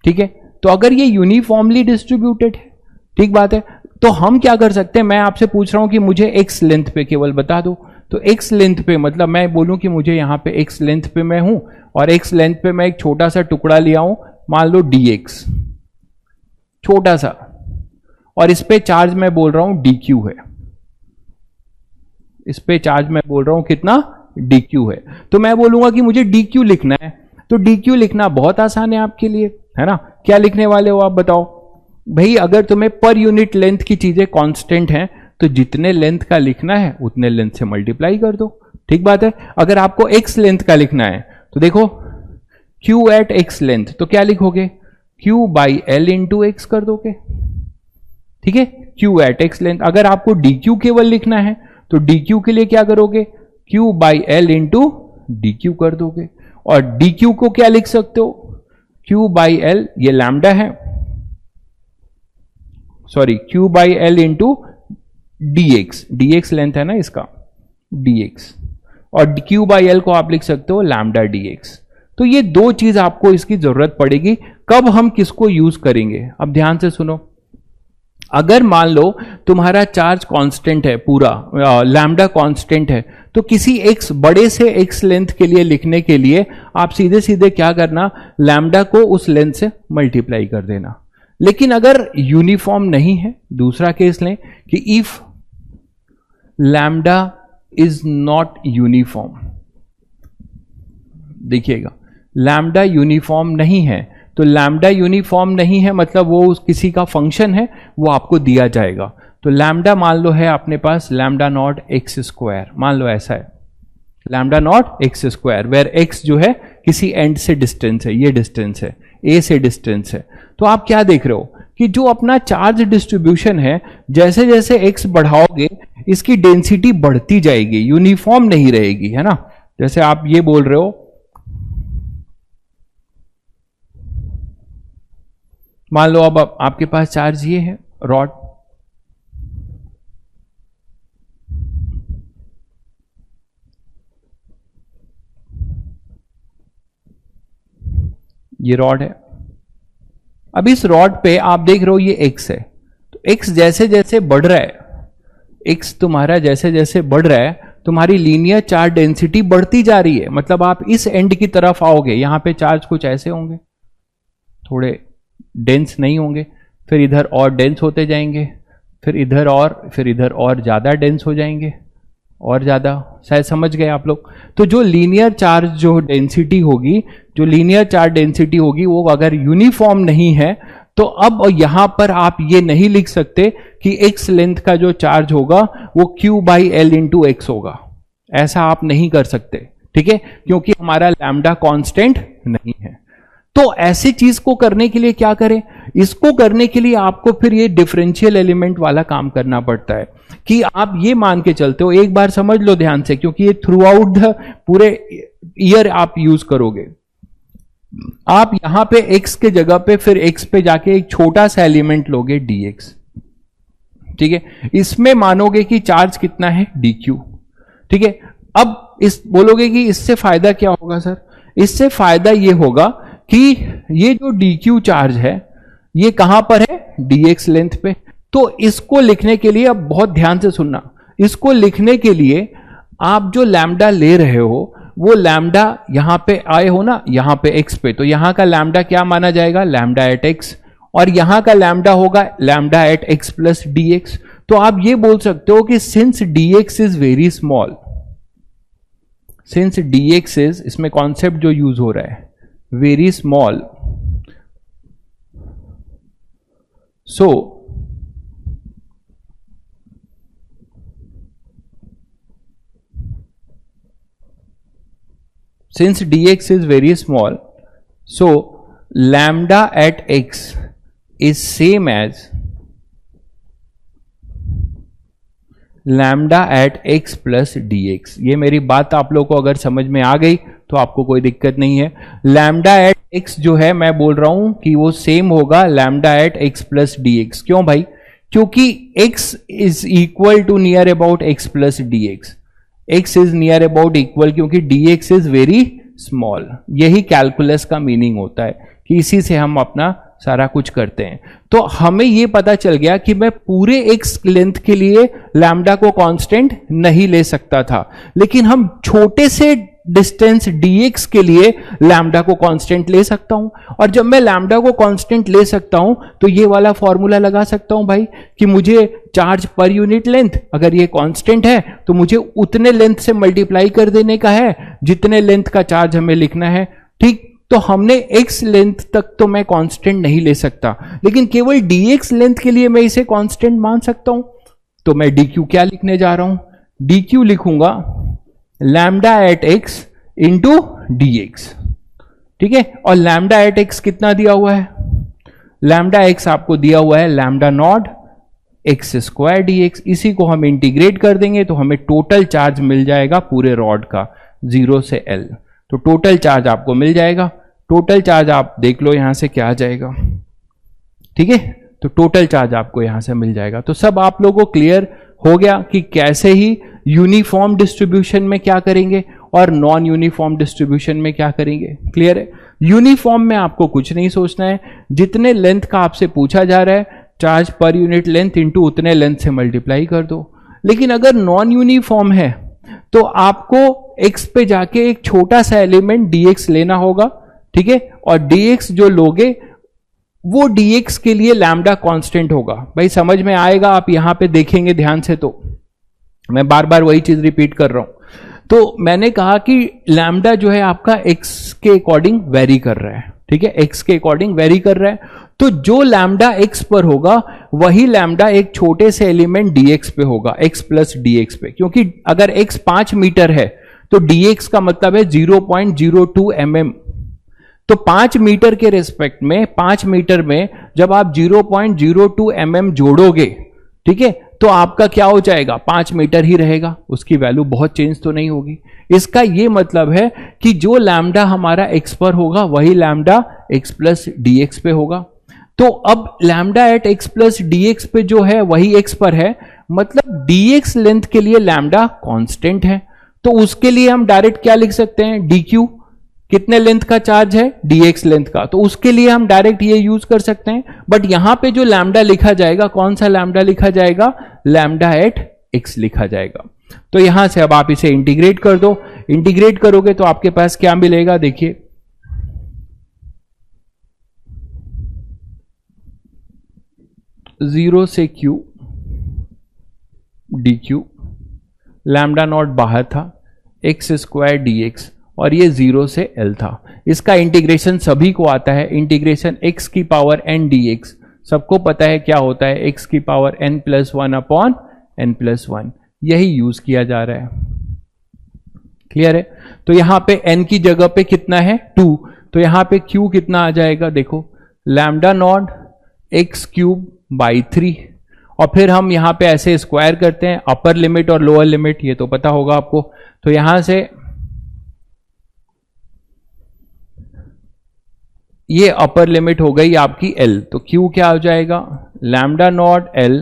ठीक है। तो अगर ये यूनिफॉर्मली डिस्ट्रीब्यूटेड है, ठीक बात है, तो हम क्या कर सकते हैं, मैं आपसे पूछ रहा हूं कि मुझे x लेंथ पे केवल बता दो। तो x लेंथ पे मतलब मैं बोलूं कि मुझे यहां पे x लेंथ पे मैं हूं और x लेंथ पे मैं एक छोटा सा टुकड़ा लिया हूं, मान लो dx, छोटा सा, और इस पे चार्ज मैं बोल रहा हूं dq है, इस पे चार्ज मैं बोल रहा हूं कितना, dq है। तो मैं बोलूंगा कि मुझे dq लिखना है, तो dq लिखना बहुत आसान है आपके लिए, है ना। क्या लिखने वाले हो आप बताओ भाई, अगर तुम्हें पर यूनिट लेंथ की चीजें कांस्टेंट हैं तो जितने लेंथ का लिखना है उतने लेंथ से मल्टीप्लाई कर दो, ठीक बात है। अगर आपको x लेंथ का लिखना है तो देखो Q एट x लेंथ, तो क्या लिखोगे, Q/L इंटू x कर दोगे, ठीक है, Q एट x लेंथ। अगर आपको dq केवल लिखना है तो dq के लिए क्या करोगे, Q/L इंटू dq कर दोगे, और dq को क्या लिख सकते हो, Q/L, ये लैम्डा है, sorry Q/L into dx, dx length है ना इसका, dx, और Q/L को आप लिख सकते हो लैम्डा dx। तो ये 2 चीज आपको इसकी जरूरत पड़ेगी, कब हम किसको यूज करेंगे। अब ध्यान से सुनो, अगर मान लो तुम्हारा चार्ज कांस्टेंट है पूरा, लैम्डा कांस्टेंट है, तो किसी x बड़े से x लेंथ के लिए लिखने के लिए आप सीधे सीधे क्या करना, लैम्डा को उस लेंथ से मल्टीप्लाई कर देना। लेकिन अगर यूनिफॉर्म नहीं है, दूसरा केस लें कि if lambda is not uniform, देखिएगा लैम्डा यूनिफॉर्म नहीं है, तो लैम्डा यूनिफॉर्म नहीं है मतलब वो किसी का फंक्शन है, वो आपको दिया जाएगा। तो लैम्डा मान लो है अपने पास लैम्डा नॉट एक्स स्क्वायर, मान लो ऐसा है lambda naught x square, where x जो है किसी एंड से डिस्टेंस है, ये डिस्टेंस है, ए से डिस्टेंस है। तो आप क्या देख रहे हो कि जो अपना चार्ज डिस्ट्रीब्यूशन है, जैसे जैसे एक्स बढ़ाओगे इसकी डेंसिटी बढ़ती जाएगी, यूनिफॉर्म नहीं रहेगी, है ना। जैसे आप ये बोल रहे हो मान लो अब आपके पास चार्ज ये है रॉड, ये रॉड है। अब इस रॉड पे आप देख रहे हो ये x है, तो x जैसे जैसे बढ़ रहा है, x तुम्हारा जैसे जैसे बढ़ रहा है, तुम्हारी लीनियर चार्ज डेंसिटी बढ़ती जा रही है। मतलब आप इस एंड की तरफ आओगे, यहां पे चार्ज कुछ ऐसे होंगे, थोड़े डेंस नहीं होंगे, फिर इधर और डेंस होते जाएंगे, फिर इधर और ज्यादा डेंस हो जाएंगे, और ज्यादा, शायद समझ गए आप लोग। तो जो लीनियर चार्ज जो डेंसिटी होगी, जो लीनियर चार्ज डेंसिटी होगी, वो अगर यूनिफॉर्म नहीं है तो अब यहां पर आप ये नहीं लिख सकते कि x लेंथ का जो चार्ज होगा वो q by L into x होगा, ऐसा आप नहीं कर सकते, ठीक है, क्योंकि हमारा लैम्डा कांस्टेंट नहीं है। तो ऐसी चीज को करने के लिए क्या करें, इसको करने के लिए आपको फिर ये डिफरेंशियल एलिमेंट वाला काम करना पड़ता है कि आप ये मान के चलते हो, एक बार समझ लो ध्यान से, क्योंकि ये थ्रू आउट द पूरे ईयर आप यूज करोगे। आप यहां पे x के जगह पे फिर x पे जाके एक छोटा सा एलिमेंट लोगे dx, ठीक है, इसमें मानोगे कि चार्ज कितना है dq, ठीक है। अब इस बोलोगे कि इससे फायदा क्या होगा सर, इससे फायदा ये होगा कि ये जो dq चार्ज है ये कहां पर है, dx लेंथ पे। तो इसको लिखने के लिए, अब बहुत ध्यान से सुनना, इसको लिखने के लिए आप जो लैम्डा ले रहे हो वो लैम्डा यहां पे आए हो ना, यहां पे x पे, तो यहां का लैम्डा क्या माना जाएगा, लैम्डा एट x, और यहां का लैम्डा होगा lambda at x plus dx। तो आप ये बोल सकते हो कि since dx is very small, since dx is, इसमें कॉन्सेप्ट जो यूज हो रहा है very small, so since dx is very small, so lambda at x is same as lambda at x plus dx। ये मेरी बात आप लोग को अगर समझ में आ गई तो आपको कोई दिक्कत नहीं है। lambda at x जो है मैं बोल रहा हूं कि वो सेम होगा lambda at x plus dx। क्यों भाई, क्योंकि x is equal to near about x plus dx, x is near about equal, क्योंकि dx इज वेरी स्मॉल। यही कैलकुलस का मीनिंग होता है कि इसी से हम अपना सारा कुछ करते हैं। तो हमें यह पता चल गया कि मैं पूरे x लेंथ के लिए लैम्डा को कांस्टेंट नहीं ले सकता था, लेकिन हम छोटे से डिस्टेंस dx के लिए लैम्डा को कांस्टेंट ले सकता हूं। और जब मैं लैम्डा को कांस्टेंट ले सकता हूं तो ये वाला फॉर्मूला लगा सकता हूं भाई कि मुझे चार्ज पर यूनिट लेंथ, अगर ये कांस्टेंट है तो मुझे उतने लेंथ से मल्टीप्लाई कर देने का है जितने लेंथ का चार्ज हमें लिखना है, ठीक। तो हमने x लेंथ तक तो मैं कांस्टेंट नहीं ले सकता, लेकिन केवल dx लेंथ के लिए मैं इसे कांस्टेंट मान सकता हूं। तो मैं dq क्या लिखने जा रहा हूं, dq लिखूंगा lambda at x into dx, ठीक है। और लैम्डा एट x कितना दिया हुआ है, लैम्डा x आपको दिया हुआ है lambda naught x square dx। इसी को हम इंटीग्रेट कर देंगे तो हमें टोटल चार्ज मिल जाएगा पूरे रॉड का 0 से L। तो टोटल चार्ज आपको मिल जाएगा, टोटल चार्ज आप देख लो यहां से क्या आ जाएगा, ठीक है। तो टोटल चार्ज आपको यहां से मिल जाएगा। तो सब आप लोगों को क्लियर हो गया कि कैसे ही यूनिफॉर्म डिस्ट्रीब्यूशन में क्या करेंगे और नॉन यूनिफॉर्म डिस्ट्रीब्यूशन में क्या करेंगे, क्लियर है। यूनिफॉर्म में आपको कुछ नहीं सोचना है, जितने लेंथ का आपसे पूछा जा रहा है charge per unit length into उतने लेंथ से मल्टीप्लाई कर दो। लेकिन अगर नॉन यूनिफॉर्म है तो आपको x पे जाके एक छोटा सा एलिमेंट dx लेना होगा, ठीक है। और dx जो लोगे वो dx के लिए लैम्डा कांस्टेंट होगा। भाई समझ में आएगा, आप यहां पे देखेंगे ध्यान से, तो मैं बार बार वही चीज रिपीट कर रहा हूं। तो मैंने कहा कि लैम्डा जो है आपका x के अकॉर्डिंग वेरी कर रहा है, ठीक है, x के अकॉर्डिंग वेरी कर रहा है। तो जो लैम्डा x पर होगा वही लैम्डा एक छोटे से एलिमेंट dx पे होगा, x प्लस dx पे, क्योंकि अगर x 5 मीटर है तो dx का मतलब है 0.02 mm। तो 5 मीटर के रेस्पेक्ट में, 5 मीटर में जब आप 0.02 mm जोड़ोगे, ठीक है, तो आपका क्या हो जाएगा, 5 मीटर ही रहेगा, उसकी वैल्यू बहुत चेंज तो नहीं होगी। इसका यह मतलब है कि जो लैम्डा हमारा x पर होगा वही लैम्डा x प्लस dx पे होगा। तो अब lambda at x plus d x पे जो है वही एक्स पर है, मतलब डी एक्स लेंथ के लिए लैम्डा कांस्टेंट है, तो उसके लिए हम डायरेक्ट क्या लिख सकते हैं, डी क्यू, कितने लेंथ का चार्ज है, dx लेंथ का, तो उसके लिए हम डायरेक्ट ये यूज कर सकते हैं। बट यहां पे जो लैम्डा लिखा जाएगा, कौन सा लैम्डा लिखा जाएगा, लैम्डा एट x लिखा जाएगा। तो यहां से अब आप इसे इंटीग्रेट कर दो, इंटीग्रेट करोगे तो आपके पास क्या मिलेगा, देखिए 0 से q D Q, lambda naught बाहर था, एक्स स्क्वायर डी एक्स, और ये 0 से l था। इसका इंटीग्रेशन सभी को आता है, इंटीग्रेशन x की पावर n dx, सबको पता है क्या होता है, x की power n plus 1 upon n plus 1, यही यूज किया जा रहा है। क्लियर है? तो यहां पे n की जगह पे कितना है 2, तो यहां पे q कितना आ जाएगा, देखो lambda naught x cube by 3, और फिर हम यहां पे ऐसे स्क्वायर करते हैं, अपर लिमिट और लोअर लिमिट, ये तो पता होगा आपको। तो यहां से ये अपर लिमिट हो गई आपकी L, तो Q क्या हो जाएगा, लैम्डा नॉट L,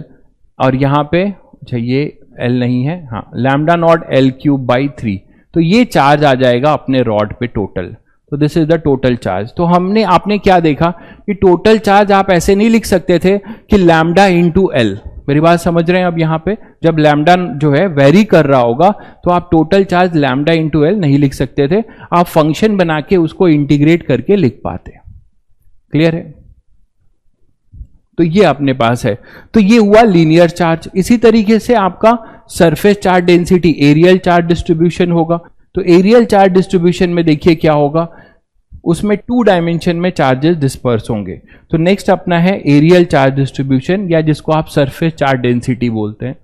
और यहां पे अच्छा ये L नहीं है, हाँ lambda naught L cube by 3, तो ये चार्ज आ जाएगा अपने रॉड पे टोटल। तो this is the total charge. तो आपने क्या देखा कि टोटल चार्ज आप ऐसे नहीं लिख सकते थे कि लैम्डा इंटू L, मेरी बात समझ रहे हैं? अब यहां पे जब लैम्डा जो है वेरी कर रहा होगा तो आप total charge lambda into L नहीं लिख सकते थे, आप फंक्शन बना के उसको इंटीग्रेट करके लिख पाते। क्लियर है? तो ये अपने पास है, तो ये हुआ लीनियर चार्ज। इसी तरीके से आपका surface charge density, areal charge distribution होगा। तो एरियल चार्ज डिस्ट्रीब्यूशन में देखिए क्या होगा, उसमें 2 डायमेंशन में चार्जेस डिस्पर्स होंगे। तो नेक्स्ट अपना है एरियल चार्ज डिस्ट्रीब्यूशन, या जिसको आप सरफेस चार्ज डेंसिटी बोलते हैं।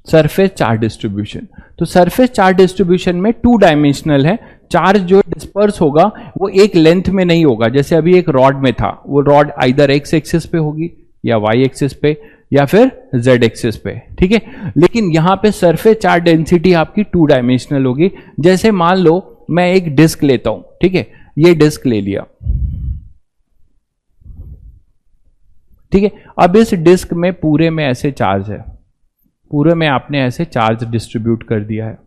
सरफेस चार्ज डिस्ट्रीब्यूशन, तो सरफेस चार्ज डिस्ट्रीब्यूशन में 2 डायमेंशनल है, चार्ज जो डिस्पर्स होगा वो एक लेंथ में नहीं होगा, जैसे अभी एक रॉड में था, वो रॉड आइदर एक्स एक्सिस पे होगी या वाई एक्सिस पे या फिर जेड एक्सिस पे, ठीक है। लेकिन यहां पे सरफेस चार्ज डेंसिटी आपकी 2 डायमेंशनल होगी। जैसे मान लो मैं एक डिस्क लेता हूं, ठीक है, ये डिस्क ले लिया, ठीक है। अब इस डिस्क में पूरे में ऐसे चार्ज है, पूरे में आपने ऐसे चार्ज डिस्ट्रीब्यूट कर दिया है,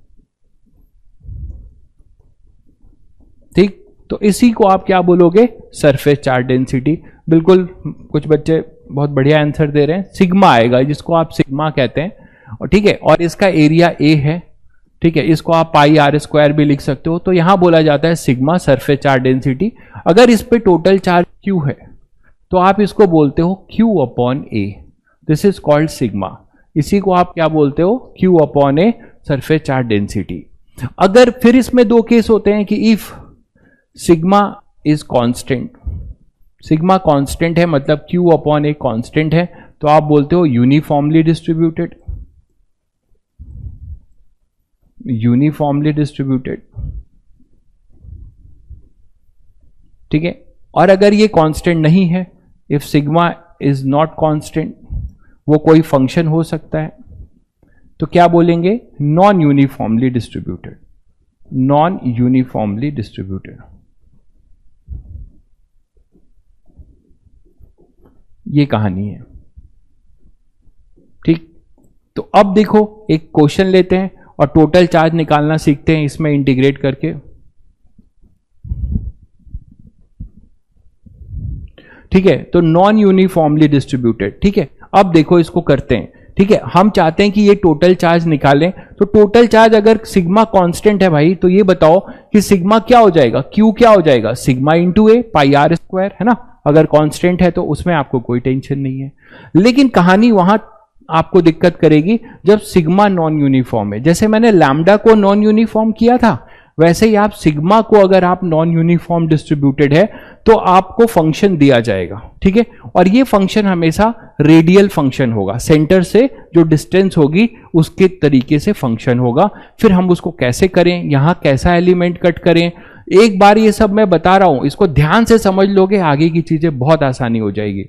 ठीक। तो इसी को आप क्या बोलोगे, सरफेस चार्ज डेंसिटी। बिल्कुल, कुछ बच्चे बहुत बढ़िया आंसर दे रहे हैं, सिग्मा आएगा, जिसको आप सिग्मा कहते हैं, और ठीक है। और इसका एरिया ए है, ठीक है, इसको आप पाई आर स्क्वायर भी लिख सकते हो। तो यहां बोला जाता है सिग्मा, सरफेस चार्ज डेंसिटी। अगर इस पे टोटल चार्ज क्यू है तो आप इसको बोलते हो Q upon A, this is called sigma. इसी को आप क्या बोलते हो, क्यू अपॉन ए, सरफेस चार्ज डेंसिटी। अगर फिर इसमें 2 केस होते हैं कि if sigma is constant, sigma constant है मतलब क्यू अपॉन ए कांस्टेंट है, तो आप बोलते हो यूनिफॉर्मली डिस्ट्रीब्यूटेड, यूनिफॉर्मली डिस्ट्रीब्यूटेड, ठीक है। और अगर ये कांस्टेंट नहीं है, if sigma is not constant, वो कोई फंक्शन हो सकता है, तो क्या बोलेंगे, non uniformly distributed, non uniformly distributed. ये कहानी है, ठीक। तो अब देखो एक क्वेश्चन लेते हैं और टोटल चार्ज निकालना सीखते हैं इसमें इंटीग्रेट करके, ठीक है। तो नॉन यूनिफॉर्मली डिस्ट्रीब्यूटेड, ठीक है। अब देखो इसको करते हैं, ठीक है। हम चाहते हैं कि ये टोटल चार्ज निकालें, तो टोटल चार्ज अगर सिग्मा कांस्टेंट है भाई, तो ये बताओ कि सिग्मा क्या हो जाएगा, क्यू क्या हो जाएगा, sigma into a pi are square, है ना। अगर कांस्टेंट है तो उसमें आपको कोई टेंशन नहीं है। लेकिन कहानी वहां आपको दिक्कत करेगी जब सिग्मा नॉन यूनिफॉर्म है। जैसे मैंने लैम्डा को नॉन यूनिफॉर्म किया था, वैसे ही आप सिग्मा को अगर आप नॉन यूनिफॉर्म डिस्ट्रीब्यूटेड है तो आपको फंक्शन दिया जाएगा, ठीक है। और ये फंक्शन हमेशा रेडियल फंक्शन होगा, सेंटर से जो डिस्टेंस होगी उसके तरीके से फंक्शन होगा। फिर हम उसको कैसे करें, यहां कैसा एलिमेंट कट करें, एक बार ये सब मैं बता रहा हूं, इसको ध्यान से समझ लोगे, आगे की चीजें बहुत आसानी हो जाएगी,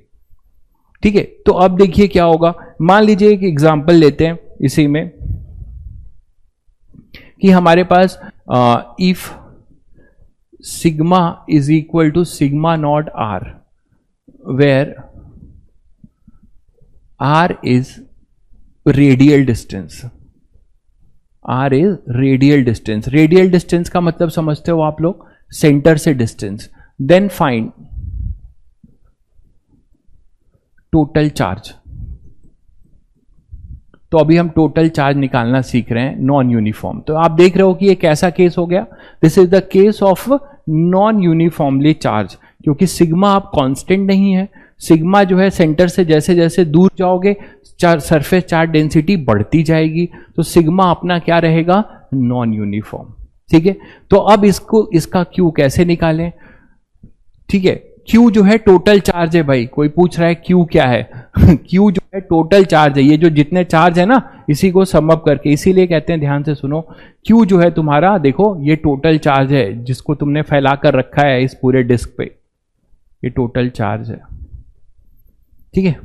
ठीक है। तो अब देखिए क्या होगा, मान लीजिए एक एग्जांपल लेते हैं इसी में, कि हमारे पास if sigma is equal to sigma naught are, where are is radial distance, R is radial distance, radial distance का मतलब समझते हो आप लोग, सेंटर से distance, then find total charge. तो अभी हम टोटल चार्ज निकालना सीख रहे हैं नॉन यूनिफॉर्म। तो आप देख रहे हो कि ये कैसा केस हो गया, this is the case of non uniformly charge, क्योंकि सिग्मा आप कांस्टेंट नहीं है, सिग्मा जो है सेंटर से जैसे जैसे दूर जाओगे सरफेस चार्ज डेंसिटी बढ़ती जाएगी, तो सिग्मा अपना क्या रहेगा, नॉन यूनिफॉर्म। ठीक है, तो अब इसका क्यू कैसे निकालें। ठीक है, क्यू जो है टोटल चार्ज है भाई, कोई पूछ रहा है क्यू क्या है क्यू जो है टोटल चार्ज है, ये जो जितने चार्ज है ना इसी को सम अप करके, इसीलिए कहते हैं, ध्यान से सुनो, क्यू जो है तुम्हारा, देखो ये टोटल चार्ज है जिसको तुमने फैला कर रखा है इस पूरे डिस्क पे, ये टोटल चार्ज है। ठीक है,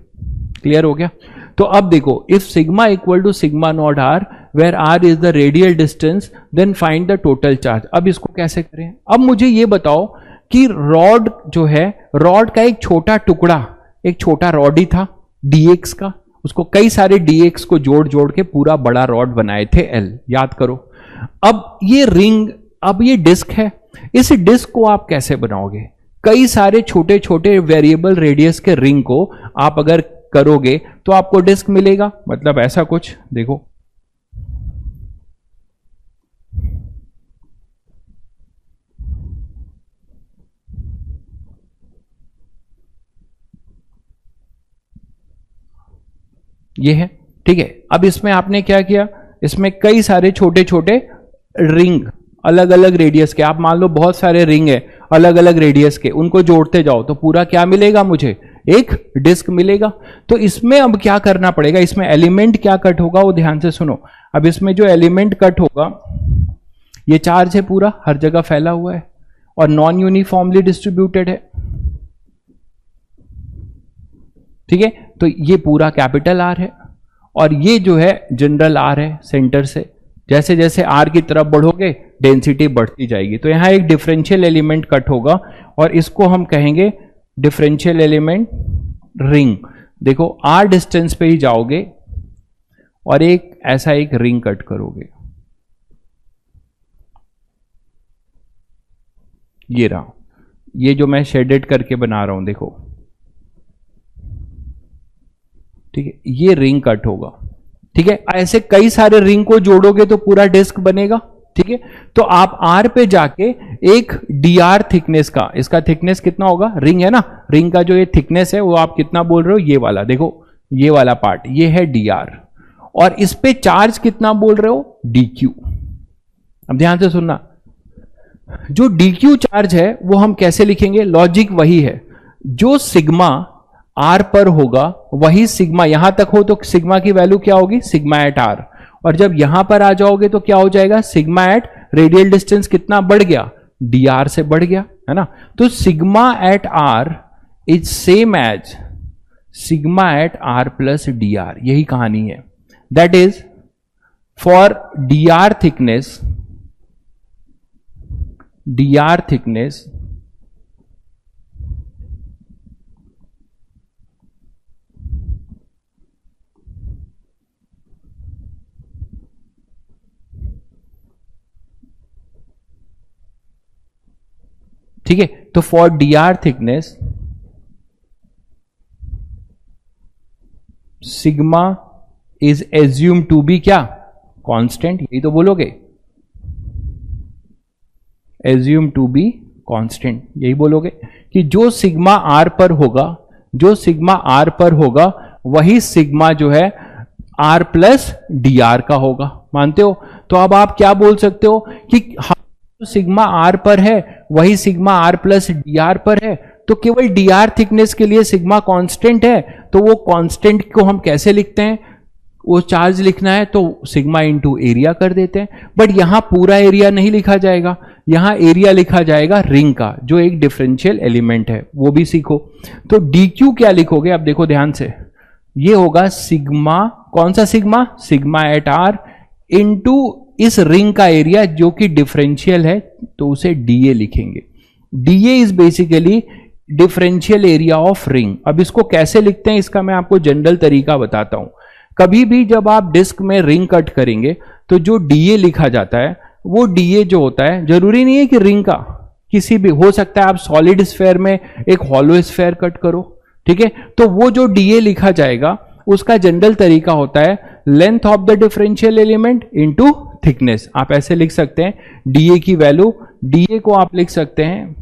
क्लियर हो गया। तो अब देखो, if sigma equal to sigma naught are where are is the radial distance then find the total charge. अब इसको कैसे करें, अब मुझे ये बताओ कि रॉड जो है, रॉड का एक छोटा टुकड़ा, एक छोटा रॉड ही था dx का, उसको कई सारे dx को जोड़ जोड़ के पूरा बड़ा रॉड बनाए थे L, याद करो। अब ये रिंग, अब ये डिस्क है, इस डिस्क को आप कैसे बनाओगे, कई सारे छोटे छोटे वेरिएबल रेडियस के रिंग को आप अगर करोगे तो आपको डिस्क मिलेगा, मतलब ऐसा कुछ, देखो ये है। ठीक है, अब इसमें आपने क्या किया, इसमें कई सारे छोटे छोटे रिंग अलग अलग रेडियस के, आप मान लो बहुत सारे रिंग है अलग अलग रेडियस के, उनको जोड़ते जाओ तो पूरा क्या मिलेगा, मुझे एक डिस्क मिलेगा। तो इसमें अब क्या करना पड़ेगा, इसमें एलिमेंट क्या कट होगा वो ध्यान से सुनो। अब इसमें जो एलिमेंट कट होगा, ये चार्ज है पूरा हर जगह फैला हुआ है और नॉन यूनिफॉर्मली डिस्ट्रीब्यूटेड है। ठीक है, तो ये पूरा कैपिटल आर है और ये जो है जनरल आर है सेंटर से, जैसे जैसे आर की तरफ बढ़ोगे डेंसिटी बढ़ती जाएगी। तो यहां एक डिफरेंशियल एलिमेंट कट होगा और इसको हम कहेंगे डिफरेंशियल एलिमेंट रिंग। देखो आर डिस्टेंस पे ही जाओगे और एक ऐसा एक रिंग कट करोगे, ये रहा, ये जो मैं शेडेड करके बना रहा हूं देखो, ठीक है, ये रिंग कट होगा। ठीक है, ऐसे कई सारे रिंग को जोड़ोगे तो पूरा डिस्क बनेगा। ठीक है, तो आप आर पे जाके एक dr थिकनेस का, इसका थिकनेस कितना होगा, रिंग है ना, रिंग का जो ये थिकनेस है वो आप कितना बोल रहे हो, ये वाला देखो, ये वाला पार्ट ये है dr, और इस पे चार्ज कितना बोल रहे हो, dq। अब ध्यान से सुनना, जो dq चार्ज है वो हम कैसे लिखेंगे, लॉजिक वही है, जो सिग्मा आर पर होगा वही सिग्मा, यहां तक हो तो सिग्मा की वैल्यू क्या होगी, सिग्मा एट आर, और जब यहां पर आ जाओगे तो क्या हो जाएगा, सिग्मा एट रेडियल डिस्टेंस कितना बढ़ गया, डी आर से बढ़ गया, है ना। तो sigma at r is same as sigma at are plus D r, यही कहानी है। That is for d are thickness, ठीक है, तो for d are thickness sigma is assume to be क्या, कांस्टेंट, यही तो बोलोगे, एज्यूम टू बी कांस्टेंट, यही बोलोगे कि जो सिग्मा आर पर होगा, जो सिग्मा आर पर होगा वही सिग्मा जो है आर प्लस डी आर का होगा, मानते हो। तो अब आप क्या बोल सकते हो कि सिग्मा आर पर है वही sigma r plus D r पर है, तो केवल डी आर थिकनेस के लिए सिग्मा कांस्टेंट है, तो वो कांस्टेंट को हम कैसे लिखते हैं, वो चार्ज लिखना है तो सिग्मा इंटू एरिया कर देते हैं। बट यहां पूरा एरिया नहीं लिखा जाएगा, यहां एरिया लिखा जाएगा रिंग का, जो एक डिफरेंशियल एलिमेंट है, वो भी सीखो। तो डी क्यू क्या लिखोगे, अब देखो ध्यान से, ये होगा सिग्मा, कौन सा sigma, sigma at are into इस रिंग का एरिया जो कि डिफरेंशियल है तो उसे डीए लिखेंगे। D a is basically differential area of ring. अब इसको कैसे लिखते हैं इसका मैं आपको जनरल तरीका बताता हूं। कभी भी जब आप डिस्क में रिंग कट करेंगे तो जो डीए लिखा जाता है वो डीए जो होता है, जरूरी नहीं है कि रिंग का, किसी भी हो सकता है आप सॉलिड स्फेयर में एक हॉलो स्फेयर कट करो, ठीक है, तो वो जो डीए लिखा जाएगा उसका जनरल तरीका होता है length of the differential element into thickness. आप ऐसे लिख सकते हैं डीए की वैल्यू, डीए को आप लिख सकते हैं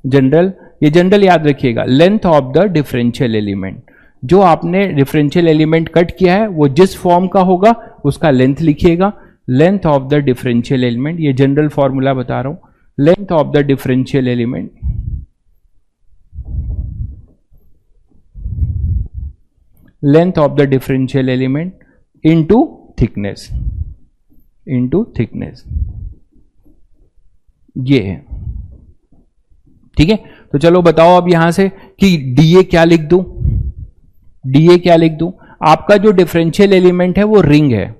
जनरल, ये जनरल याद रखिएगा, length of the differential element. जो आपने डिफरेंशियल एलिमेंट कट किया है वो जिस फॉर्म का होगा उसका लेंथ लिखिएगा, length of the differential element, ये जनरल फॉर्मूला बता रहा हूं, length of the differential element length of the differential element into thickness, into thickness, ये है, ठीक है। तो चलो बताओ अब यहां से कि डीए क्या लिख दूं, डीए क्या लिख दूं। आपका जो डिफरेंशियल एलिमेंट है वो रिंग है,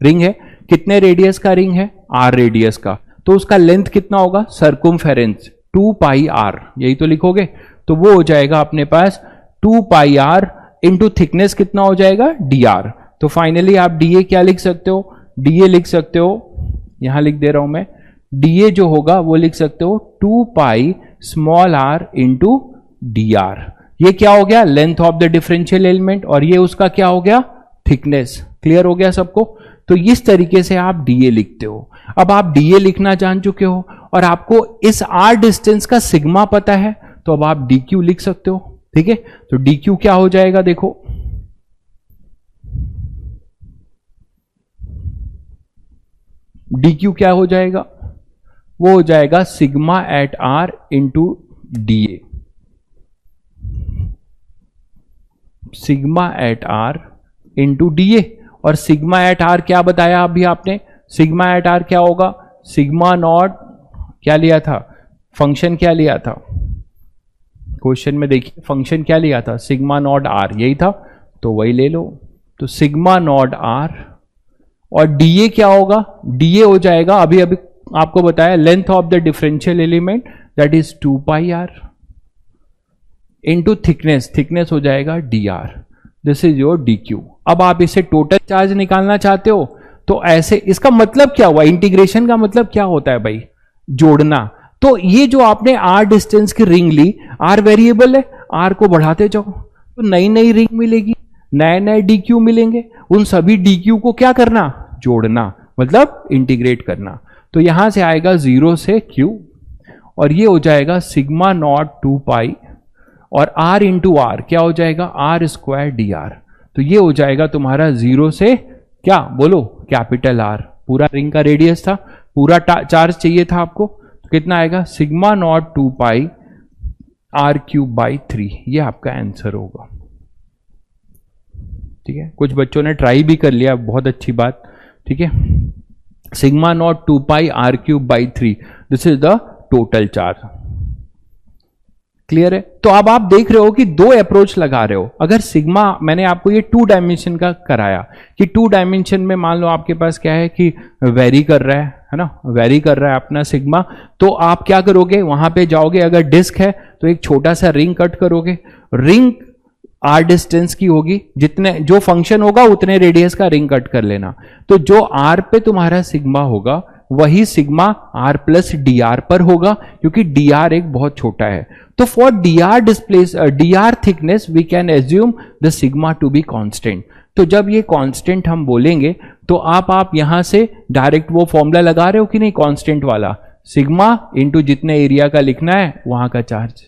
रिंग है, कितने रेडियस का रिंग है, आर रेडियस का, तो उसका लेंथ कितना होगा, सर्कुमफेरेंस 2 पाई आर, यही तो लिखोगे, तो वो हो जाएगा अपने पास 2 पाई आर इंटू थिकनेस कितना हो जाएगा डी आर। तो फाइनली आप डीए क्या लिख सकते हो, डीए लिख सकते हो, यहां लिख दे रहा हूं मैं, डीए जो होगा वो लिख सकते हो 2 pi small r into d r. ये क्या हो गया, length of the differential element, और ये उसका क्या हो गया, थिकनेस। क्लियर हो गया सबको। तो इस तरीके से आप डीए लिखते हो। अब आप डीए लिखना जान चुके हो और आपको इस आर डिस्टेंस का सिग्मा पता है, तो अब आप डीक्यू लिख सकते हो, ठीक है। तो डीक्यू क्या हो जाएगा, देखो डीक्यू क्या हो जाएगा, वो हो जाएगा sigma at are into d a, sigma at are into d a. और सिग्मा एट आर क्या बताया अभी आपने, सिग्मा एट आर क्या होगा, सिग्मा नॉट क्या लिया था, फंक्शन क्या लिया था, क्वेश्चन में देखिए फंक्शन क्या लिया था, सिग्मा नॉट आर, यही था, तो वही ले लो। तो सिग्मा नॉट आर, और डीए क्या होगा, डीए हो जाएगा अभी अभी आपको बताया length of the differential element that is 2 pi r into thickness, thickness हो जाएगा d r, this is your d q. अब आप इसे टोटल चार्ज निकालना चाहते हो तो ऐसे, इसका मतलब क्या हुआ, इंटीग्रेशन का मतलब क्या होता है भाई, जोड़ना। तो ये जो आपने आर डिस्टेंस की रिंग ली, आर वेरिएबल है, आर को बढ़ाते जाओ तो नई नई रिंग मिलेगी, नए नए डी क्यू मिलेंगे, उन सभी डी क्यू को क्या करना, जोड़ना, मतलब इंटीग्रेट करना। तो यहां से आएगा 0 से Q, और ये हो जाएगा सिग्मा नॉट 2 पाई, और R इंटू आर क्या हो जाएगा, आर स्क्वायर डी आर। तो ये हो जाएगा तुम्हारा 0 से क्या बोलो, कैपिटल आर, पूरा रिंग का रेडियस था, पूरा चार्ज चाहिए था आपको, तो कितना आएगा, sigma naught 2 pi are cube by 3, ये आपका आंसर होगा, ठीक है। कुछ बच्चों ने ट्राई भी कर लिया, बहुत अच्छी बात, ठीक है। Sigma naught 2 pi are cube by 3, this is the total charge. Clear है। तो अब आप देख रहे हो कि दो अप्रोच लगा रहे हो। अगर सिग्मा, मैंने आपको ये 2 डायमेंशन का कराया कि 2 डायमेंशन में मान लो आपके पास क्या है कि वेरी कर रहा है ना, वेरी कर रहा है अपना सिग्मा, तो आप क्या करोगे, वहां पे जाओगे, अगर डिस्क है तो एक छोटा सा रिंग कट करोगे, रिंग आर डिस्टेंस की होगी, जितने जो फंक्शन होगा उतने रेडियस का रिंग कट कर लेना। तो जो आर पे तुम्हारा सिग्मा होगा वही sigma r plus D r पर होगा, क्योंकि डी आर एक बहुत छोटा है। तो for d r displace d are thickness we can assume the sigma to be constant. तो जब ये कांस्टेंट हम बोलेंगे तो आप यहां से डायरेक्ट वो फॉर्मूला लगा रहे हो कि नहीं, कांस्टेंट वाला, सिग्मा इंटू जितने एरिया का लिखना है वहां का चार्ज।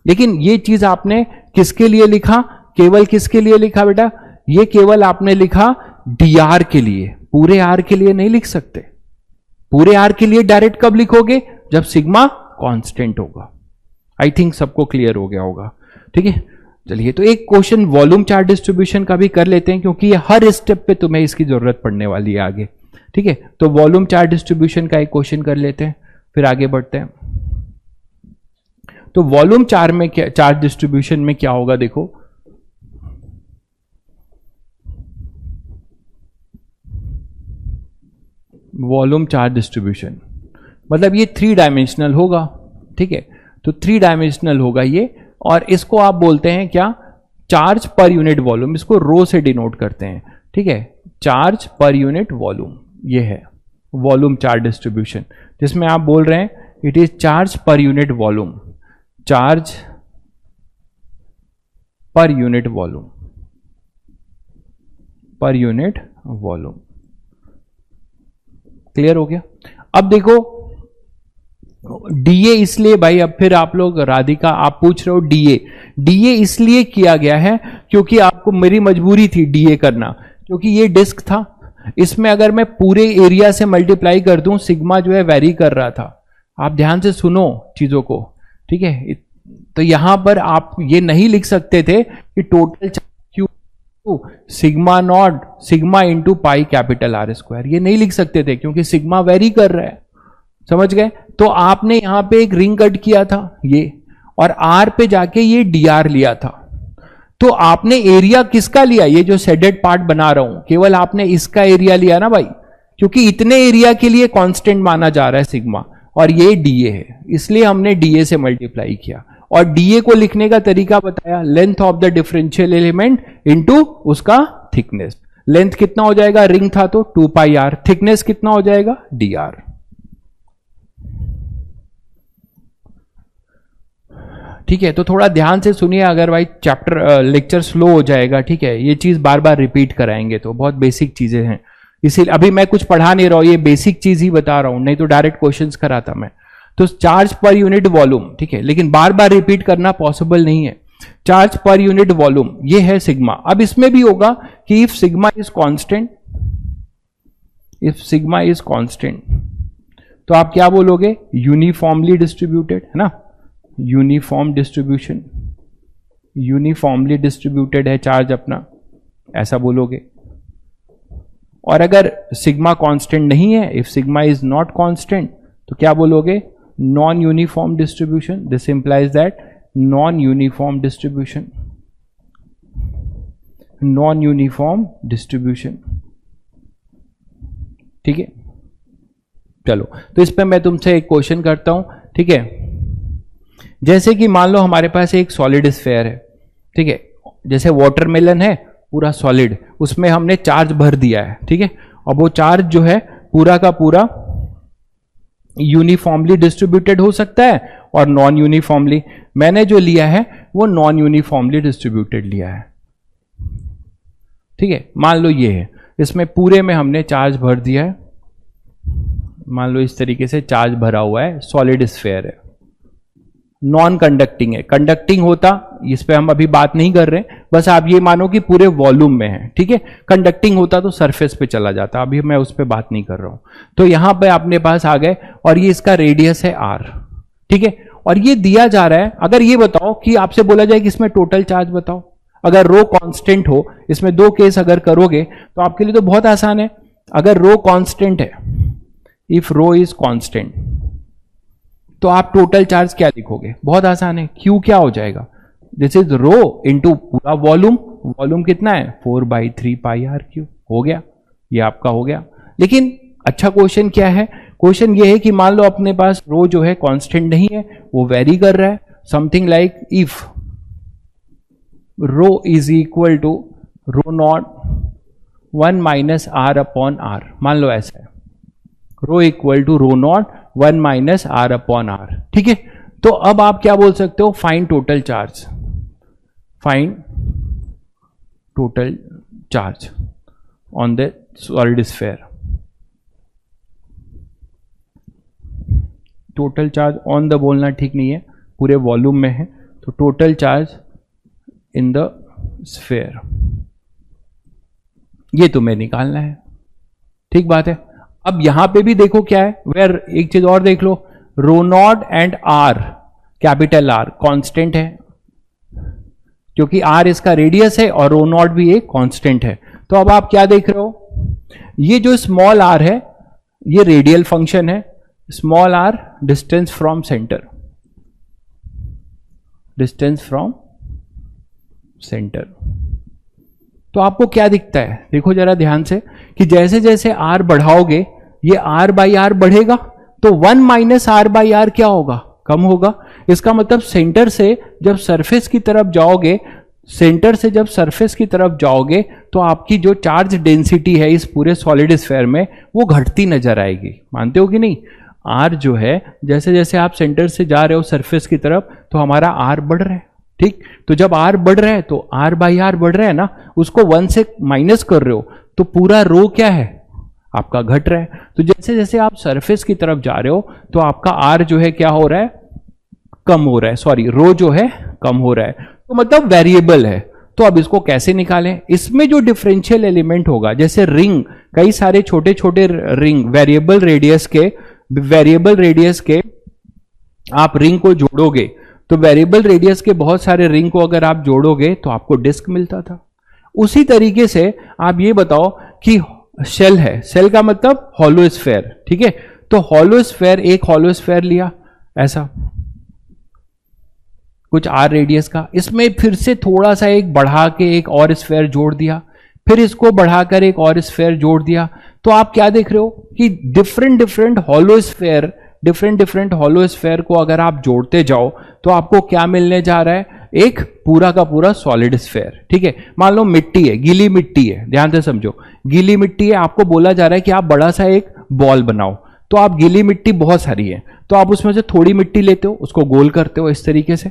लेकिन ये चीज आपने किसके लिए लिखा, केवल किसके लिए लिखा बेटा, ये केवल आपने लिखा डी आर के लिए, पूरे आर के लिए नहीं लिख सकते। पूरे आर के लिए डायरेक्ट कब लिखोगे, जब सिग्मा कांस्टेंट होगा। आई थिंक सबको क्लियर हो गया होगा, ठीक है। चलिए, तो एक क्वेश्चन वॉल्यूम चार्ज डिस्ट्रीब्यूशन का भी कर लेते हैं, क्योंकि ये हर स्टेप पे तुम्हें इसकी जरूरत पड़ने वाली है आगे, ठीक है। तो वॉल्यूम चार्ज डिस्ट्रीब्यूशन का एक क्वेश्चन कर लेते हैं, फिर आगे बढ़ते हैं। तो वॉल्यूम चार्ज में क्या, चार्ज डिस्ट्रीब्यूशन में क्या होगा, देखो वॉल्यूम चार्ज डिस्ट्रीब्यूशन, मतलब ये 3 डायमेंशनल होगा, ठीक है। तो 3 डायमेंशनल होगा ये, और इसको आप बोलते हैं क्या, चार्ज पर यूनिट वॉल्यूम, इसको रो से डिनोट करते हैं, ठीक है। चार्ज पर यूनिट वॉल्यूम, ये है वॉल्यूम चार्ज डिस्ट्रीब्यूशन, जिसमें आप बोल रहे हैं it is charge per unit volume, charge per unit volume, per unit volume. Clear हो गया। अब देखो डीए इसलिए भाई, अब फिर आप लोग राधिका आप पूछ रहे हो डीए इसलिए किया गया है क्योंकि आपको, मेरी मजबूरी थी डीए करना, क्योंकि ये डिस्क था, इसमें अगर मैं पूरे एरिया से मल्टीप्लाई कर दूं, सिग्मा जो है वेरी कर रहा था। आप ध्यान से सुनो चीजों को, ठीक है। तो यहां पर आप ये नहीं लिख सकते थे कि total Q sigma not sigma into pi capital R square, ये नहीं लिख सकते थे क्योंकि सिग्मा वेरी कर रहा है, समझ गए। तो आपने यहां पे एक रिंग कट किया था ये, और आर पे जाके ये डीआर लिया था। तो आपने एरिया किसका लिया, ये जो शेडेड पार्ट बना रहा हूं, केवल आपने इसका एरिया लिया ना भाई, क्योंकि इतने एरिया के लिए कांस्टेंट माना जा रहा है सिग्मा, और ये डीए है, इसलिए हमने डीए से मल्टीप्लाई किया। और डीए को लिखने का तरीका बताया, length of the differential element into उसका थिकनेस। लेंथ कितना हो जाएगा, रिंग था तो 2 पाई आर, थिकनेस कितना हो जाएगा डी आर। ठीक है, तो थोड़ा ध्यान से सुनिए, अगर भाई चैप्टर लेक्चर स्लो हो जाएगा, ठीक है। ये चीज बार बार रिपीट कराएंगे, तो बहुत बेसिक चीजें हैं, इसीलिए अभी मैं कुछ पढ़ा नहीं रहा हूं, ये बेसिक चीज ही बता रहा हूं, नहीं तो डायरेक्ट क्वेश्चंस कराता मैं। तो चार्ज पर यूनिट वॉल्यूम, ठीक है, लेकिन बार बार रिपीट करना पॉसिबल नहीं है। चार्ज पर यूनिट वॉल्यूम ये है सिग्मा। अब इसमें भी होगा कि if sigma is constant, if sigma is constant, तो आप क्या बोलोगे, यूनिफॉर्मली डिस्ट्रीब्यूटेड, है ना, यूनिफॉर्म डिस्ट्रीब्यूशन, यूनिफॉर्मली डिस्ट्रीब्यूटेड है चार्ज अपना, ऐसा बोलोगे। और अगर सिग्मा कांस्टेंट नहीं है, if sigma is not constant, तो क्या बोलोगे, non uniform distribution. This implies that non uniform distribution, non uniform distribution, ठीक है। चलो, तो इस पे मैं तुमसे एक क्वेश्चन करता हूं, ठीक है। जैसे कि मान लो हमारे पास एक सॉलिड स्फीयर है, ठीक है, जैसे वाटरमेलन है पूरा सॉलिड, उसमें हमने चार्ज भर दिया है, ठीक है। और वो चार्ज जो है पूरा का पूरा यूनिफॉर्मली डिस्ट्रीब्यूटेड हो सकता है और नॉन यूनिफॉर्मली। मैंने जो लिया है वो नॉन यूनिफॉर्मली डिस्ट्रीब्यूटेड लिया है, ठीक है। मान लो ये है, इसमें पूरे में हमने चार्ज भर दिया है, मान लो इस तरीके से चार्ज भरा हुआ है, सॉलिड स्फीयर है, नॉन कंडक्टिंग है। कंडक्टिंग होता, इस पे हम अभी बात नहीं कर रहे, बस आप ये मानो कि पूरे वॉल्यूम में है, ठीक है। कंडक्टिंग होता तो सरफेस पे चला जाता, अभी मैं उस पे बात नहीं कर रहा हूं। तो यहां पे अपने पास आ गए, और ये इसका रेडियस है आर, ठीक है। और ये दिया जा रहा है, अगर ये बताओ कि आपसे बोला जाए कि इसमें टोटल चार्ज बताओ, अगर रो कांस्टेंट हो, इसमें 2 केस अगर करोगे तो आपके लिए तो बहुत आसान है। अगर रो कांस्टेंट है, इफ रो इज कांस्टेंट, तो आप टोटल चार्ज क्या लिखोगे, बहुत आसान है, क्यू क्या हो जाएगा, दिस इज रो इंटू पूरा वॉल्यूम, वॉल्यूम कितना है 4/3 पाई आर क्यू, हो गया, ये आपका हो गया। लेकिन अच्छा क्वेश्चन क्या है, क्वेश्चन ये है कि मान लो अपने पास रो जो है कांस्टेंट नहीं है, वो वेरी कर रहा है, something like if rho is equal to rho naught 1 minus R upon R, मान लो ऐसा है, rho equal to rho naught 1 minus R upon R, ठीक है। तो अब आप क्या बोल सकते हो, find total charge, find total charge on the solid sphere. Total charge on the बोलना ठीक नहीं है, पूरे वॉल्यूम में है, तो total charge in the sphere, ये तुम्हें निकालना है, ठीक बात है। अब यहां पे भी देखो क्या है, वेयर एक चीज और देख लो, rho naught and R, capital R constant है, क्योंकि आर इसका रेडियस है और रो नॉट भी एक कांस्टेंट है। तो अब आप क्या देख रहे हो, ये जो स्मॉल आर है ये रेडियल फंक्शन है, small r distance from centre, distance from centre. तो आपको क्या दिखता है, देखो जरा ध्यान से, कि जैसे जैसे आर बढ़ाओगे ये r बाई आर बढ़ेगा, तो 1 माइनस आर बाई आर क्या होगा, कम होगा। इसका मतलब सेंटर से जब सरफेस की तरफ जाओगे, सेंटर से जब सरफेस की तरफ जाओगे तो आपकी जो चार्ज डेंसिटी है इस पूरे सॉलिड स्फीयर में वो घटती नजर आएगी। मानते हो कि नहीं? आर जो है, जैसे जैसे आप सेंटर से जा रहे हो सरफेस की तरफ तो हमारा आर बढ़ रहा है, ठीक। तो जब आर बढ़ रहा है तो आर बाई आर बढ़ रहा है ना, उसको 1 से माइनस कर रहे हो तो पूरा रो क्या है आपका, घट रहा है। तो जैसे जैसे आप सरफेस की तरफ जा रहे हो तो आपका आर जो है क्या हो रहा है, कम हो रहा है, सॉरी रो जो है कम हो रहा है। तो मतलब वेरिएबल है। तो अब इसको कैसे निकालें? इसमें जो डिफरेंशियल एलिमेंट होगा, जैसे रिंग, कई सारे छोटे छोटे रिंग वेरिएबल रेडियस के आप रिंग को जोड़ोगे तो वेरिएबल रेडियस के बहुत सारे रिंग को अगर आप जोड़ोगे तो आपको डिस्क मिलता था। उसी तरीके से आप ये बताओ कि शेल है, शेल का मतलब हॉलो स्फीयर, ठीक है। तो हॉलो स्फीयर, एक हॉलो स्फीयर लिया ऐसा कुछ आर रेडियस का, इसमें फिर से थोड़ा सा एक बढ़ा के एक और स्फीयर जोड़ दिया, फिर इसको बढ़ाकर एक और स्फीयर जोड़ दिया। तो आप क्या देख रहे हो कि डिफरेंट डिफरेंट हॉलो स्फीयर को अगर आप जोड़ते जाओ तो आपको क्या मिलने जा रहा है, एक पूरा का पूरा सॉलिड स्फीयर, ठीक है। मान लो मिट्टी है, गीली मिट्टी है, ध्यान से समझो, गीली मिट्टी है, आपको बोला जा रहा है कि आप बड़ा सा एक बॉल बनाओ। तो आप गीली मिट्टी बहुत सारी है तो आप उसमें से थोड़ी मिट्टी लेते हो, उसको गोल करते हो इस तरीके से,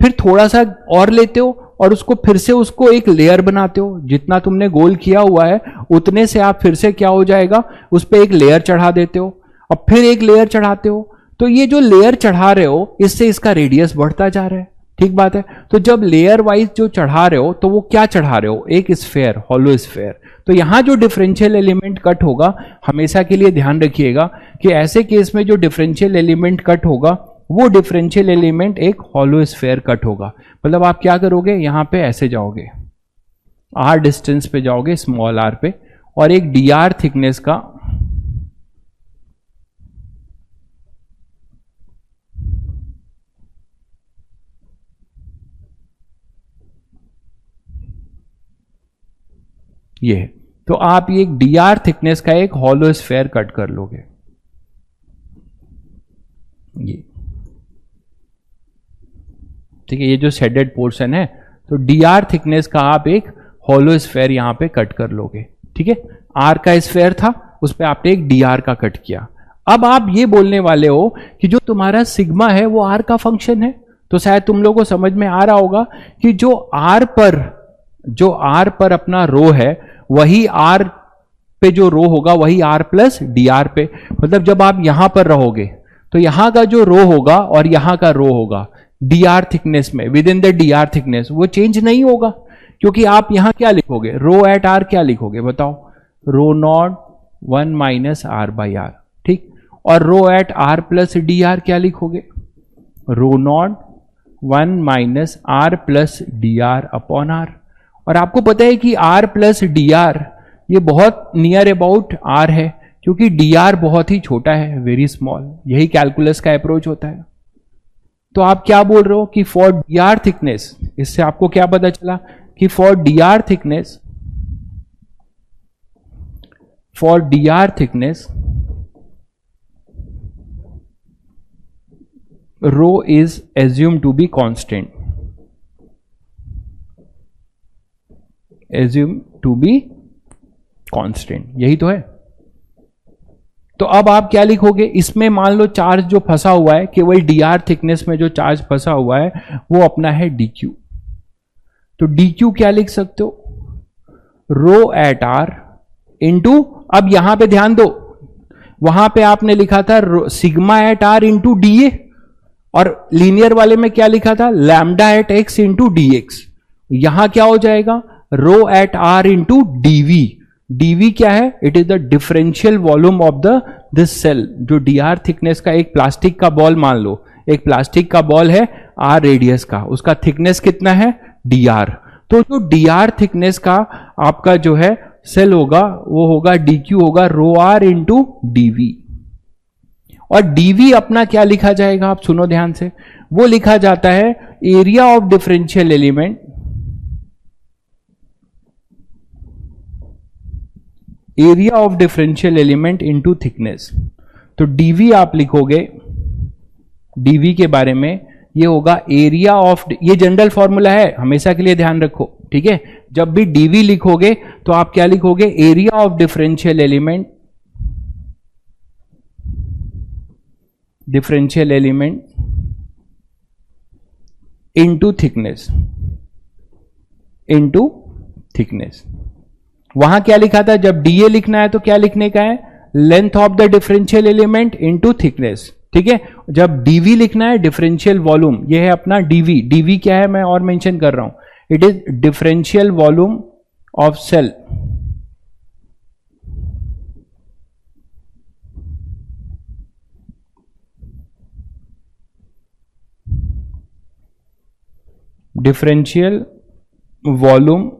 फिर थोड़ा सा और लेते हो और उसको फिर से उसको एक लेयर बनाते हो। जितना तुमने गोल किया हुआ है उतने से आप फिर से क्या हो जाएगा, उस पर एक लेयर चढ़ा देते हो और फिर एक लेयर चढ़ाते हो। तो ये जो लेयर चढ़ा रहे हो इससे इसका रेडियस बढ़ता जा रहा है, ठीक बात है। तो जब लेयर वाइज जो चढ़ा रहे हो तो वो क्या चढ़ा रहे हो, एक स्फीयर, हॉलो स्फीयर। तो यहां जो डिफरेंशियल एलिमेंट कट होगा, हमेशा के लिए ध्यान रखिएगा कि ऐसे केस में जो डिफरेंशियल एलिमेंट कट होगा वो डिफरेंशियल एलिमेंट एक हॉलो स्फीयर कट होगा। मतलब आप क्या करोगे, यहां पे ऐसे जाओगे, आर डिस्टेंस पे जाओगे, स्मॉल आर पे, और एक डी आर थिकनेस का ये है, तो आप ये एक डी आर थिकनेस का एक हॉलो स्फीयर कट कर लोगे, ये ठीक है। ये जो शेडेड पोर्शन है तो डी आर थिकनेस का आप एक हॉलो स्फीयर यहां पे कट कर लोगे, ठीक है। आर का स्फीयर था, उस पर आपने एक डी आर का कट किया। अब आप ये बोलने वाले हो कि जो तुम्हारा सिग्मा है वो आर का फंक्शन है। तो शायद तुम लोगों को समझ में आ रहा होगा कि जो आर पर अपना रो है वही आर पे जो रो होगा वही आर प्लस डी आर पे। मतलब जब आप यहां पर रहोगे तो यहां का जो रो होगा और यहां का रो होगा डी आर थिकनेस में, with in the D R thickness, वो चेंज नहीं होगा। क्योंकि आप यहां क्या लिखोगे, रो एट आर क्या लिखोगे बताओ, rho naught 1 minus R by R, ठीक। और rho at are plus D R क्या लिखोगे, rho naught 1 minus R plus D R upon R. और आपको पता है कि आर प्लस डी आर ये बहुत नियर अबाउट आर है, क्योंकि डी आर बहुत ही छोटा है, वेरी स्मॉल। यही कैलकुलस का अप्रोच होता है। तो आप क्या बोल रहे हो कि फॉर डी आर थिकनेस, इससे आपको क्या पता चला कि for d are thickness rho is assume to be constant, assume to be constant, यही तो है। तो अब आप क्या लिखोगे, इसमें मान लो चार्ज जो फंसा हुआ है, केवल डी आर थिकनेस में जो चार्ज फंसा हुआ है वो अपना है डी क्यू। तो डी क्यू क्या लिख सकते हो, रो एट आर इंटू, अब यहां पे ध्यान दो, वहां पे आपने लिखा था sigma at are into D A, और लीनियर वाले में क्या लिखा था, lambda at X into D X. यहां क्या हो जाएगा, rho at are into D V. D V क्या है, it is the differential volume of this cell. जो डी आर थिकनेस का एक प्लास्टिक का बॉल, मान लो एक प्लास्टिक का बॉल है आर रेडियस का, उसका थिकनेस कितना है, डी आर। तो जो डी आर थिकनेस का आपका जो है सेल होगा वो होगा डी क्यू होगा रो आर इंटू डीवी। और डीवी अपना क्या लिखा जाएगा, आप सुनो ध्यान से, वो लिखा जाता है area of differential element area of differential element into thickness. तो डीवी आप लिखोगे, डीवी के बारे में ये होगा एरिया ऑफ, ये जनरल फॉर्मूला है, हमेशा के लिए ध्यान रखो, ठीक है। जब भी डीवी लिखोगे तो आप क्या लिखोगे, area of differential element, differential element into thickness, into thickness. वहां क्या लिखा था, जब डीए लिखना है तो क्या लिखने का है, length of the differential element into thickness, ठीक है। जब डीवी लिखना है, डिफरेंशियल वॉल्यूम, ये है अपना डीवी। डीवी क्या है मैं और मेंशन कर रहा हूं, it is differential volume of shell, differential volume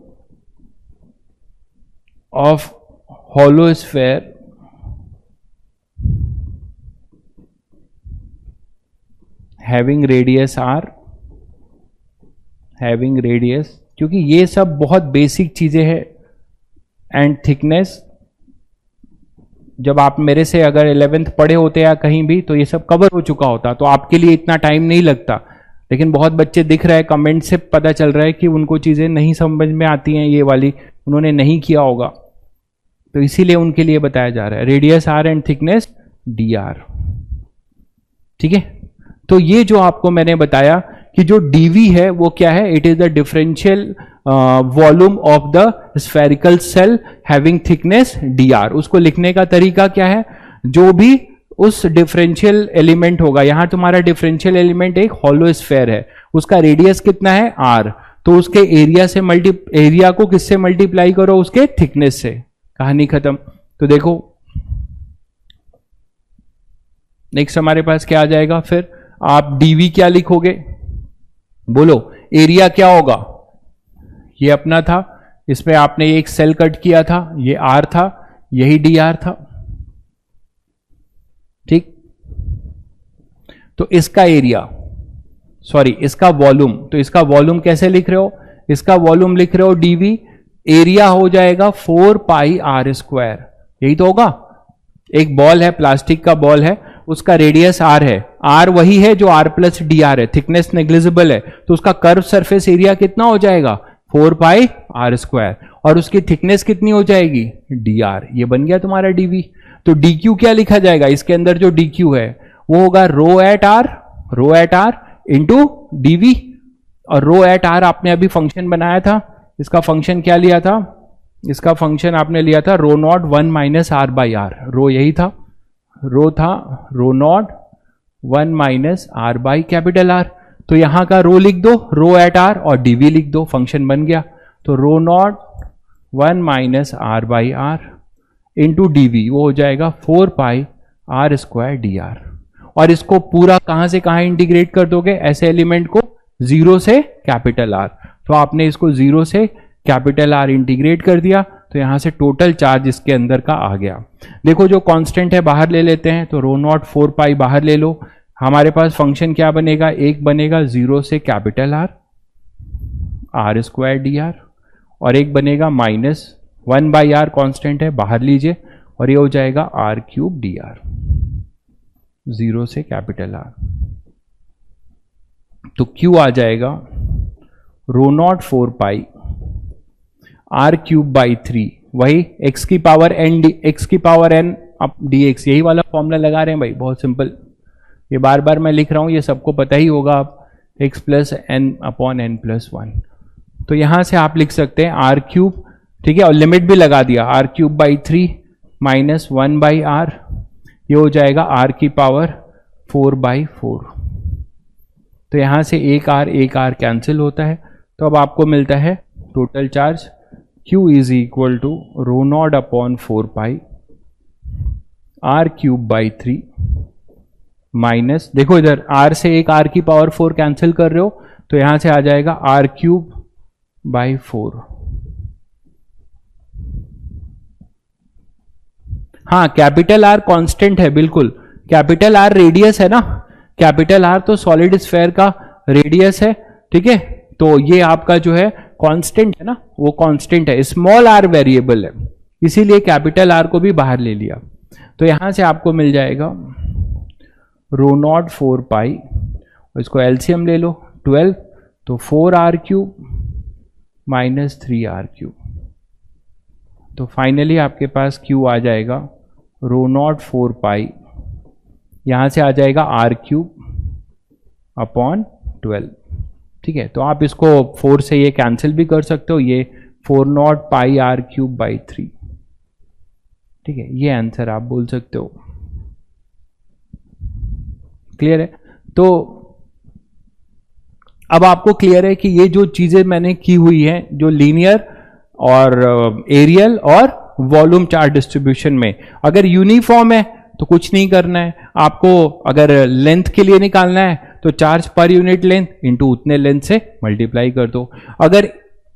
of hollow sphere having radius r, having radius, क्योंकि ये सब बहुत बेसिक चीजें हैं। एंड थिकनेस, जब आप मेरे से अगर 11th पढ़े होते या कहीं भी तो ये सब कवर हो चुका होता, तो आपके लिए इतना टाइम नहीं लगता। लेकिन बहुत बच्चे दिख रहे हैं, कमेंट से पता चल रहा है कि उनको चीजें नहीं समझ में आती हैं, ये वाली उन्होंने नहीं किया होगा, तो इसीलिए उनके लिए बताया जा रहा है। Radius r and thickness d r, ठीक है। तो ये जो आपको मैंने बताया कि जो डीवी है वो क्या है, it is the differential volume of the spherical shell having thickness d are. उसको लिखने का तरीका क्या है, जो भी उस डिफरेंशियल एलिमेंट होगा, यहां तुम्हारा डिफरेंशियल एलिमेंट एक हॉलो स्फेयर है, उसका रेडियस कितना है आर, तो उसके एरिया से एरिया को किससे मल्टीप्लाई करो, उसके थिकनेस से, कहानी खत्म। तो देखो नेक्स्ट हमारे पास क्या आ जाएगा, फिर आप डीवी क्या लिखोगे, बोलो एरिया क्या होगा, ये अपना था, इसमें आपने एक सेल कट किया था, ये आर था, यही डी आर था, ठीक। तो इसका एरिया, सॉरी इसका वॉल्यूम, तो इसका वॉल्यूम कैसे लिख रहे हो, इसका वॉल्यूम लिख रहे हो डीवी, एरिया हो जाएगा 4 पाई आर स्क्वायर, यही तो होगा। एक बॉल है, प्लास्टिक का बॉल है, उसका रेडियस आर है, आर वही है जो आर प्लस डी आर है, थिकनेस नेग्लिजिबल है, तो उसका कर्व सरफेस एरिया कितना हो जाएगा 4 पाई आर स्क्वायर, और उसकी थिकनेस कितनी हो जाएगी डी आर। ये बन गया तुम्हारा डीवी। तो डी क्यू क्या लिखा जाएगा, इसके अंदर जो डी क्यू है वो होगा रो एट आर इंटू डीवी, और रो एट आर आपने अभी फंक्शन बनाया था, इसका फंक्शन क्या लिया था, इसका फंक्शन आपने लिया था rho naught 1 minus R by R, rho यही था, रो था rho naught 1 minus R by capital R. तो यहां का रो लिख दो, रो एट आर, और डीवी लिख दो, फंक्शन बन गया। तो rho naught 1 minus R by R into D V, वो हो जाएगा 4 pi are square D R. और इसको पूरा कहां से कहां इंटीग्रेट कर दोगे, ऐसे एलिमेंट को 0 से कैपिटल आर, तो आपने इसको 0 से कैपिटल आर इंटीग्रेट कर दिया, तो यहां से टोटल चार्ज इसके अंदर का आ गया। देखो जो कांस्टेंट है बाहर ले लेते हैं, तो रो नॉट 4 पाई बाहर ले लो, हमारे पास फंक्शन क्या बनेगा, एक बनेगा 0 से capital r, r square D R, और एक बनेगा माइनस 1 बाई आर, कॉन्स्टेंट है बाहर लीजिए, और ये हो जाएगा आर क्यूब डी आर, 0 से कैपिटल आर। तो क्यू आ जाएगा rho naught 4 pi are cube by 3, वही एक्स की power N up D X, यही वाला फॉर्मूला लगा रहे हैं भाई, बहुत सिंपल। ये बार बार मैं लिख रहा हूं, ये सबको पता ही होगा, आप x plus n upon n plus 1। तो यहां से आप लिख सकते हैं आर क्यूब, ठीक है, और लिमिट भी लगा दिया, r cube by 3 minus 1 by r, ये हो जाएगा आर की पावर 4 बाई 4। तो यहां से एक आर कैंसिल होता है, तो अब आपको मिलता है total charge Q is equal to rho naught upon 4 pi are cube by 3 minus, देखो इधर आर से एक आर की पावर 4 कैंसिल कर रहे हो, तो यहां से आ जाएगा आर क्यूब बाई 4। हाँ, कैपिटल आर कांस्टेंट है, बिल्कुल, कैपिटल आर रेडियस है ना, कैपिटल आर तो सॉलिड स्फेयर का रेडियस है, ठीक है। तो ये आपका जो है कांस्टेंट है ना, वो कांस्टेंट है, स्मॉल आर वेरिएबल है, इसीलिए कैपिटल आर को भी बाहर ले लिया। तो यहां से आपको मिल जाएगा रो नॉट 4 पाई, इसको एलसीएम ले लो 12, तो 4r³ माइनस 3r³। तो फाइनली आपके पास Q आ जाएगा रो नॉट 4 पाई, यहां से आ जाएगा r³ अपॉन 12। ठीक है, तो आप इसको 4 से ये कैंसिल भी कर सकते हो, ये 4 नॉट पाई r³ बाई 3। ठीक है, ये आंसर आप बोल सकते हो। क्लियर है? तो अब आपको क्लियर है कि ये जो चीजें मैंने की हुई हैं, जो लीनियर और एरियल और वॉल्यूम चार्ज डिस्ट्रीब्यूशन में, अगर यूनिफॉर्म है तो कुछ नहीं करना है आपको। अगर लेंथ के लिए निकालना है तो charge per unit length into उतने लेंथ से मल्टीप्लाई कर दो। अगर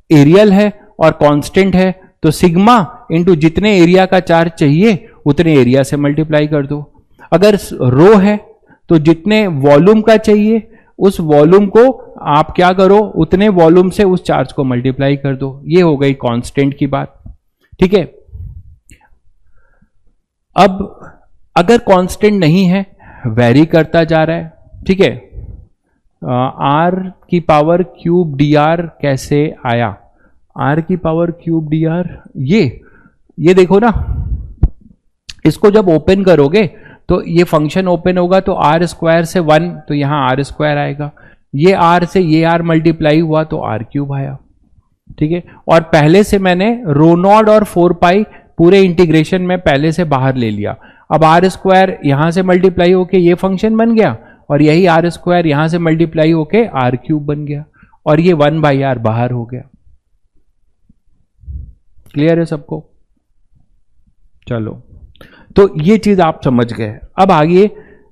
एरियल है और कांस्टेंट है तो सिग्मा इंटू जितने एरिया का चार्ज चाहिए उतने एरिया से मल्टीप्लाई कर दो। अगर रो है तो जितने वॉल्यूम का चाहिए उस वॉल्यूम को आप क्या करो, उतने वॉल्यूम से उस चार्ज को मल्टीप्लाई कर दो। ये हो गई कांस्टेंट की बात। ठीक है, अब अगर कांस्टेंट नहीं है, वेरी करता जा रहा है, ठीक है, r की पावर क्यूब dr कैसे आया? r की पावर क्यूब dr, ये देखो ना, इसको जब ओपन करोगे तो ये फंक्शन ओपन होगा तो r स्क्वायर से 1, तो यहां r स्क्वायर आएगा। ये r से ये r मल्टीप्लाई हुआ तो r³ आया। ठीक है, और पहले से मैंने रो नॉट और 4 पाई पूरे इंटीग्रेशन में पहले से बाहर ले लिया। अब r स्क्वायर यहां से मल्टीप्लाई होके ये फंक्शन बन गया और यही r स्क्वायर यहां से मल्टीप्लाई होके r³ बन गया और ये 1/r बाहर हो गया। क्लियर है सबको? चलो, तो ये चीज आप समझ गए। अब आगे,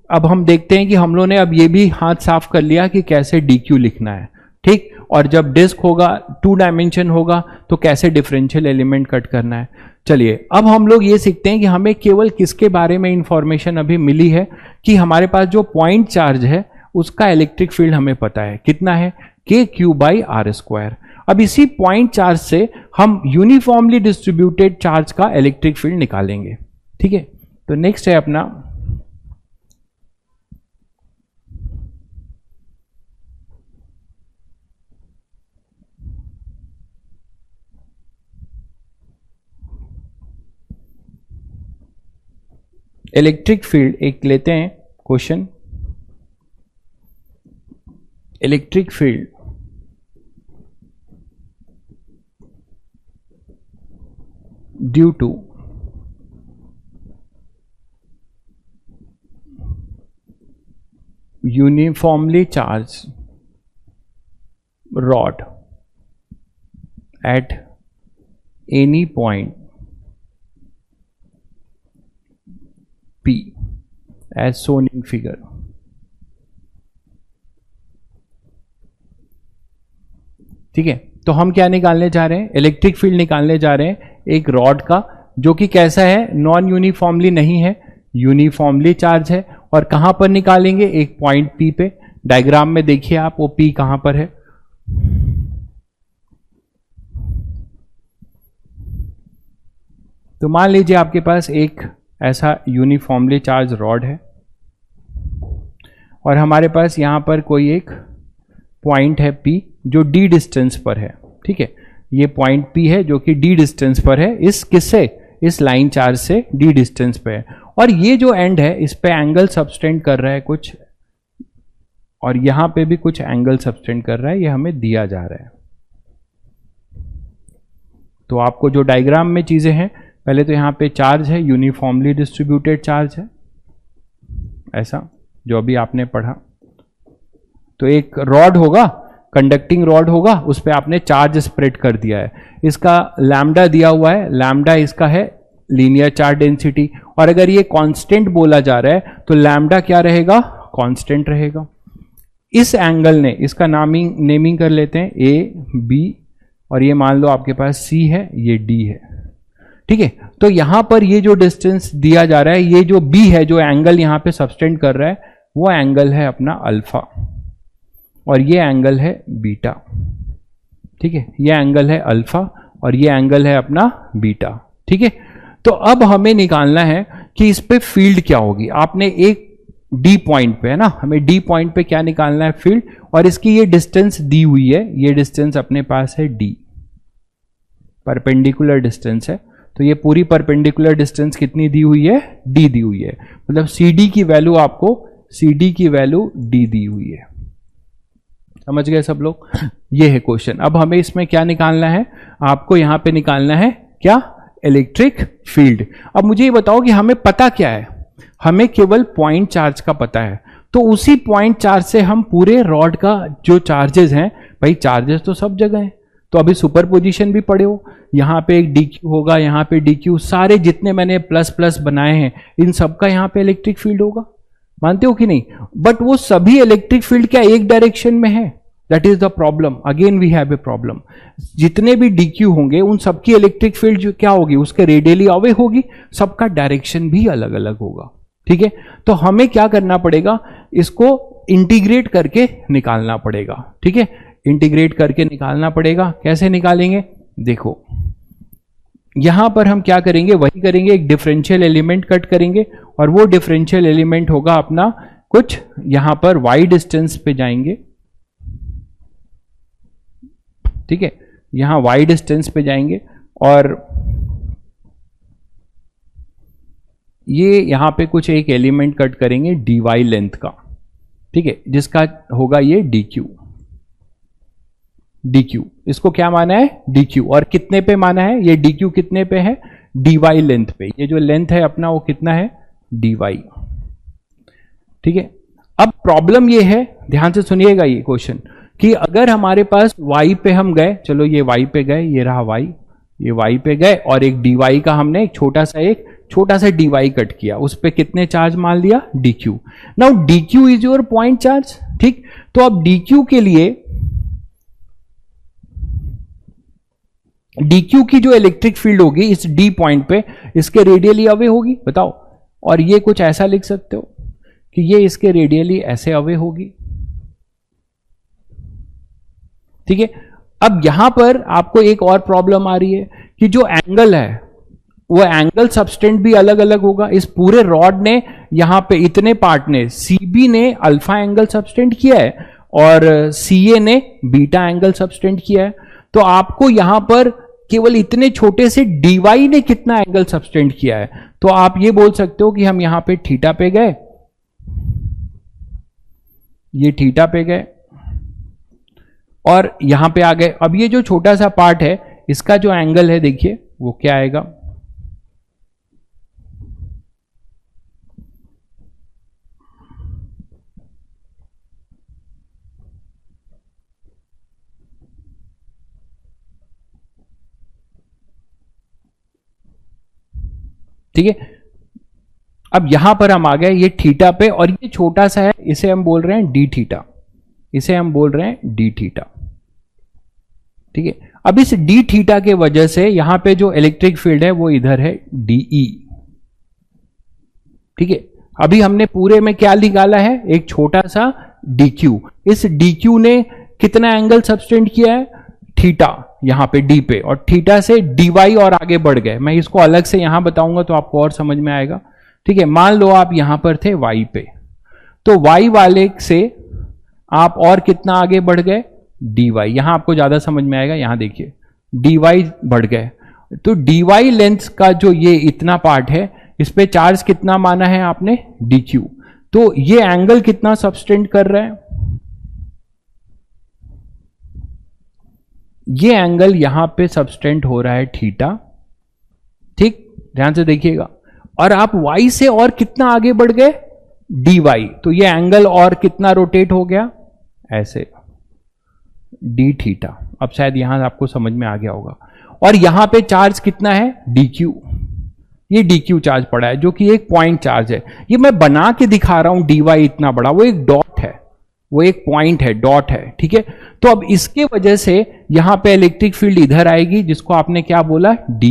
अब हम देखते हैं कि हम लोगों ने अब ये भी हाथ साफ कर लिया कि कैसे dq लिखना है। ठीक, और जब डिस्क होगा, 2 डायमेंशन होगा, तो कैसे डिफरेंशियल एलिमेंट कट करना है। चलिए, अब हम लोग ये सीखते हैं कि हमें केवल किसके बारे में इंफॉर्मेशन अभी मिली है कि हमारे पास जो पॉइंट चार्ज है उसका इलेक्ट्रिक फील्ड हमें पता है कितना है, kq/r²। अब इसी पॉइंट चार्ज से हम यूनिफॉर्मली डिस्ट्रीब्यूटेड चार्ज का इलेक्ट्रिक फील्ड निकालेंगे। ठीक है, तो नेक्स्ट है अपना इलेक्ट्रिक फील्ड। एक लेते हैं question, electric field due to uniformly charged rod at any point P as shown in figure। ठीक है, तो हम क्या निकालने जा रहे हैं? इलेक्ट्रिक फील्ड निकालने जा रहे हैं एक रॉड का, जो कि कैसा है, नॉन यूनिफॉर्मली नहीं है, यूनिफॉर्मली चार्ज है। और कहां पर निकालेंगे? एक पॉइंट P पे। डायग्राम में देखिए आप वो P कहां पर है। तो मान लीजिए आपके पास एक ऐसा यूनिफॉर्मली चार्ज रॉड है और हमारे पास यहां पर कोई एक पॉइंट है P जो d डिस्टेंस पर है। ठीक है, ये पॉइंट P है जो कि d डिस्टेंस पर है, इस किससे, इस लाइन चार्ज से d डिस्टेंस पे है। और ये जो एंड है इस पे एंगल सबटेंड कर रहा है कुछ, और यहां पे भी कुछ एंगल सबटेंड कर रहा है, ये हमें दिया जा रहा है। तो आपको जो डायग्राम में चीजें हैं, पहले तो यहां पे चार्ज है, यूनिफॉर्मली डिस्ट्रीब्यूटेड चार्ज है, ऐसा जो अभी आपने पढ़ा। तो एक रॉड होगा, कंडक्टिंग रॉड होगा, उस पर आपने चार्ज स्प्रेड कर दिया है। इसका लैम्डा दिया हुआ है, लैम्डा इसका है लीनियर चार्ज डेंसिटी। और अगर ये कांस्टेंट बोला जा रहा है तो लैम्डा क्या रहेगा? कांस्टेंट रहेगा। इस एंगल ने, इसका नेमिंग कर लेते हैं ए बी, और ये मान लो आपके पास सी है, ये डी है। ठीक है, तो यहां पर ये जो डिस्टेंस दिया जा रहा है, ये जो बी है, जो एंगल यहां पे सबटेंड कर रहा है, वो एंगल है अपना अल्फा और ये एंगल है बीटा। ठीक है, ये एंगल है अल्फा और ये एंगल है अपना बीटा। ठीक है। तो अब हमें निकालना है कि इस पे फील्ड क्या होगी। आपने एक डी पॉइंट पे है ना, हमें डी पॉइंट पे क्या निकालना है, फील्ड, और इसकी ये डिस्टेंस दी हुई है, ये डिस्टेंस अपने पास है डी, परपेंडिकुलर डिस्टेंस है। तो ये पूरी परपेंडिकुलर डिस्टेंस कितनी दी हुई है, डी दी हुई है, मतलब सी डी की वैल्यू आपको, सी डी की वैल्यू डी दी हुई है। समझ गए सब लोग? ये है क्वेश्चन। अब हमें इसमें क्या निकालना है, आपको यहां पे निकालना है क्या, इलेक्ट्रिक फील्ड। अब मुझे ये बताओ कि हमें पता क्या है, हमें केवल पॉइंट चार्ज का पता है, तो उसी पॉइंट चार्ज से हम पूरे रॉड का जो चार्जेस हैं, भाई चार्जेस तो सब जगह हैं, तो अभी सुपरपोजिशन भी पढ़े हो, यहां पे एक DQ होगा, यहां पे DQ, सारे जितने मैंने प्लस प्लस बनाए हैं इन सबका यहां पे इलेक्ट्रिक फील्ड होगा, मानते हो कि नहीं? बट वो सभी इलेक्ट्रिक फील्ड क्या एक डायरेक्शन में है? That is the problem, again we have a problem. जितने भी DQ होंगे उन सबकी इलेक्ट्रिक फील्ड जो क्या होगी, उसके रेडियली अवे होगी, सबका डायरेक्शन भी अलग अलग होगा। ठीक है, तो हमें क्या करना पड़ेगा, इसको इंटीग्रेट करके निकालना पड़ेगा। ठीक है, इंटीग्रेट करके निकालना पड़ेगा। कैसे निकालेंगे, देखो यहां पर हम क्या करेंगे, वही करेंगे, एक डिफरेंशियल एलिमेंट कट करेंगे, और वो डिफरेंशियल एलिमेंट होगा अपना कुछ यहां पर वाई डिस्टेंस पे जाएंगे। ठीक है, यहां वाई डिस्टेंस पे जाएंगे, और ये यहां पे कुछ एक एलिमेंट कट करेंगे dy लेंथ का। ठीक है, जिसका होगा ये dq। dq इसको क्या माना है, dq, और कितने पे माना है, ये dq कितने पे है, dy लेंथ पे। ये जो लेंथ है अपना वो कितना है, dy। ठीक है, अब प्रॉब्लम ये है, ध्यान से सुनिएगा ये क्वेश्चन, कि अगर हमारे पास y पे हम गए, चलो ये y पे गए, ये रहा y, ये y पे गए, और एक dy का हमने एक छोटा सा dy कट किया, उस पे कितने चार्ज मान लिया, dq। Now dq is your point charge. ठीक, तो अब dq के लिए, dq की जो इलेक्ट्रिक फील्ड होगी इस d पॉइंट पे, इसके रेडियली अवे होगी, बताओ। और ये कुछ ऐसा लिख सकते हो कि ये इसके रेडियली ऐसे अवे होगी। ठीक है, अब यहां पर आपको एक और प्रॉब्लम आ रही है कि जो एंगल है वो एंगल सबस्टेंट भी अलग अलग होगा। इस पूरे रॉड ने यहां पे इतने पार्ट ने, CB ने अल्फा एंगल सबस्टेंट किया है और CA ने बीटा एंगल सबस्टेंट किया है। तो आपको यहां पर केवल इतने छोटे से dy ने कितना एंगल सबस्टेंट किया है, तो आप ये बोल सकते हो कि हम यहां पे थीटा पे गए, ये थीटा पे गए, और यहां पे आ गए। अब ये जो छोटा सा पार्ट है इसका जो एंगल है, देखिए वो क्या आएगा, ठीक है। अब यहां पर हम आ गए ये थीटा पे, और ये छोटा सा है, इसे हम बोल रहे हैं डी थीटा, इसे हम बोल रहे हैं डी थीटा। ठीक है, अब इस डी थीटा के वजह से यहां पे जो इलेक्ट्रिक फील्ड है वो इधर है डीई। ठीक है, अभी हमने पूरे में क्या निकाला है, एक छोटा सा डीक्यू। इस डीक्यू ने कितना एंगल सबस्टेंड किया है, थीटा, यहां पे डी पे, और थीटा से dy और आगे बढ़ गए। मैं इसको अलग से यहां बताऊंगा तो आपको और समझ में आएगा। ठीक है, मान लो आप यहां पर थे y पे, तो y वाले से आप और कितना आगे बढ़ गए, dy। यहां आपको ज्यादा समझ में आएगा, यहां देखिए dy बढ़ गए, तो dy लेंथ का जो ये इतना पार्ट है, इस पे चार्ज कितना माना है आपने, dq। तो ये एंगल कितना सबस्टेंड कर रहा है, ये एंगल यहां पे सबस्टेंड हो रहा है थीटा। ठीक, ध्यान से देखिएगा। और आप y से और कितना आगे बढ़ गए, dy, तो ये एंगल और कितना रोटेट हो गया, ऐसे डी थीटा। अब शायद यहां आपको समझ में आ गया होगा। और यहां पे चार्ज कितना है, dq, ये dq चार्ज पड़ा है, जो कि एक पॉइंट चार्ज है। ये मैं बना के दिखा रहा हूं, dy इतना बड़ा, वो एक डॉट है, वो एक पॉइंट है, डॉट है। ठीक है, तो अब इसके वजह से यहां पे इलेक्ट्रिक फील्ड इधर आएगी, जिसको आपने क्या बोला, D,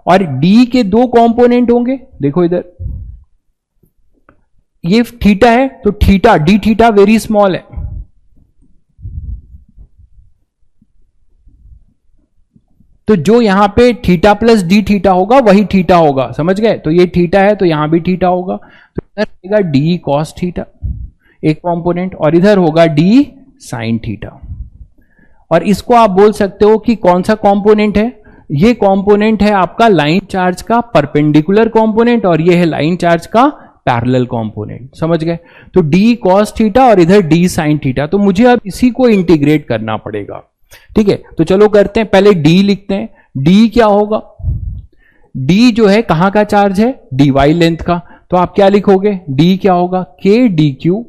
और D के दो कंपोनेंट होंगे, देखो इधर ये थीटा है, तो theta, d theta very small है। तो जो यहाँ पे थीटा प्लस डी थीटा होगा वही थीटा होगा, समझ गए? तो ये थीटा है तो यहां भी थीटा होगा, तो इधर रहेगा डी कॉस थीटा एक कंपोनेंट, और इधर होगा डी साइन थीटा। और इसको आप बोल सकते हो कि कौन सा कंपोनेंट है? ये कंपोनेंट है आपका लाइन चार्ज का परपेंडिकुलर कंपोनेंट, और ये है लाइन चार्ज का पैरेलल कंपोनेंट, समझ गए? तो डी कॉस थीटा और इधर डी साइन थीटा, तो मुझे अब इसी को इंटीग्रेट करना पड़ेगा, ठीक है? तो चलो करते हैं, पहले डी लिखते हैं। डी क्या होगा? डी जो है कहां का चार्ज है? डी वाई लेंथ का, तो आप क्या लिखोगे? डी क्या होगा? के डी क्यू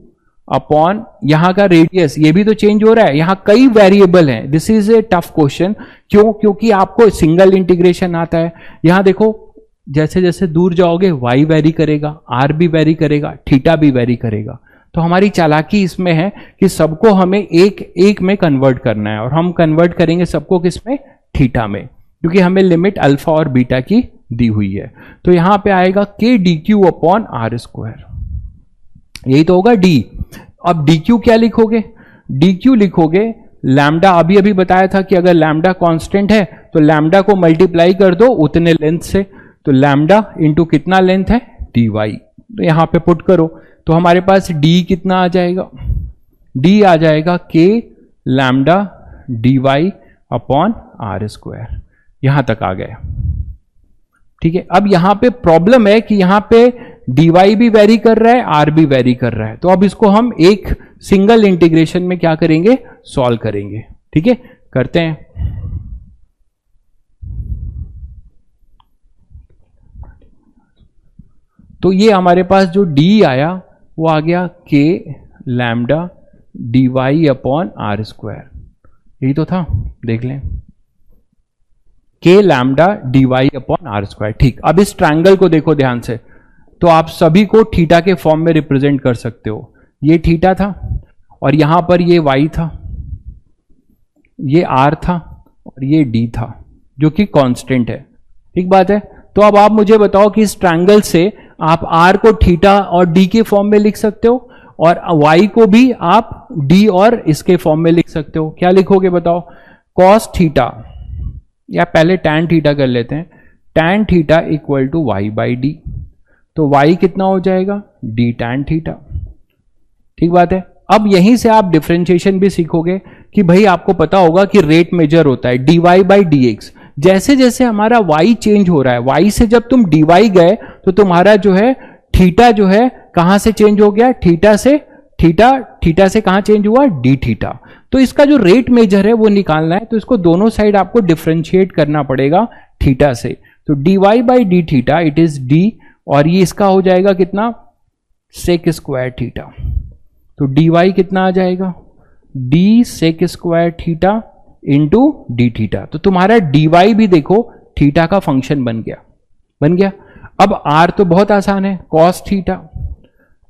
अपॉन यहां का रेडियस, ये भी तो चेंज हो रहा है, यहां कई वेरिएबल हैं। This is a tough question, क्यों? क्योंकि आपको सिंगल इंटीग्रेशन आता है। यहां देखो, जैसे जैसे दूर जाओगे y वेरी करेगा, r भी वेरी करेगा, थीटा भी वेरी करेगा। तो हमारी चालाकी इसमें है कि सबको हमें एक एक में कन्वर्ट करना है, और हम कन्वर्ट करेंगे सबको किसमें? थीटा में, क्योंकि हमें लिमिट अल्फा और बीटा की दी हुई है। तो यहां पे आएगा k d q upon r square, यही तो होगा डी। अब डी क्यू क्या लिखोगे? डी क्यू लिखोगे लैम्डा, अभी अभी बताया था कि अगर लैम्डा कांस्टेंट है तो लैम्डा को मल्टीप्लाई कर दो उतने लेंथ से, तो लैम्डा इंटू कितना लेंथ है? डी वाई, तो यहां पे पुट करो, तो हमारे पास डी कितना आ जाएगा? डी आ जाएगा k lambda d y upon r square, यहां तक आ गए, ठीक है? अब यहां पे प्रॉब्लम है कि यहां पे dy भी वेरी कर रहा है, r भी वेरी कर रहा है, तो अब इसको हम एक सिंगल इंटीग्रेशन में क्या करेंगे? सॉल्व करेंगे, ठीक है? करते हैं। तो ये हमारे पास जो d आया वो आ गया k lambda d y upon r square, यही तो था, देख लें, k lambda d y upon r square, ठीक। अब इस ट्रायंगल को देखो ध्यान से, तो आप सभी को थीटा के फॉर्म में रिप्रेजेंट कर सकते हो। ये थीटा था और यहां पर ये y था, ये r था और ये d था, जो कि कांस्टेंट है, ठीक बात है? तो अब आप मुझे बताओ कि इस ट्रायंगल से आप r को थीटा और d के फॉर्म में लिख सकते हो, और y को भी आप d और इसके फॉर्म में लिख सकते हो। क्या लिखोगे बताओ? कॉस थीटा, या पहले टैन थीटा कर लेते हैं, tan theta equal to y by d, तो y कितना हो जाएगा? d टैन थीटा, ठीक बात है? अब यहीं से आप डिफरेंशिएशन भी सीखोगे कि भाई आपको पता होगा कि रेट मेजर होता है dy बाई dx। जैसे जैसे हमारा y चेंज हो रहा है, y से जब तुम dy गए तो तुम्हारा जो है थीटा जो है कहां से चेंज हो गया? थीटा से, थीटा से कहां चेंज हुआ? d theta. तो इसका जो रेट मेजर है वो निकालना है, तो इसको दोनों साइड आपको डिफरेंशिएट करना पड़ेगा थीटा से। तो dy by d theta it is d, और ये इसका हो जाएगा कितना? Sec square theta. तो dy कितना आ जाएगा? d sec square theta into d theta. तो तुम्हारा dy भी देखो थीटा का फंक्शन बन गया। अब r तो बहुत आसान है, cos theta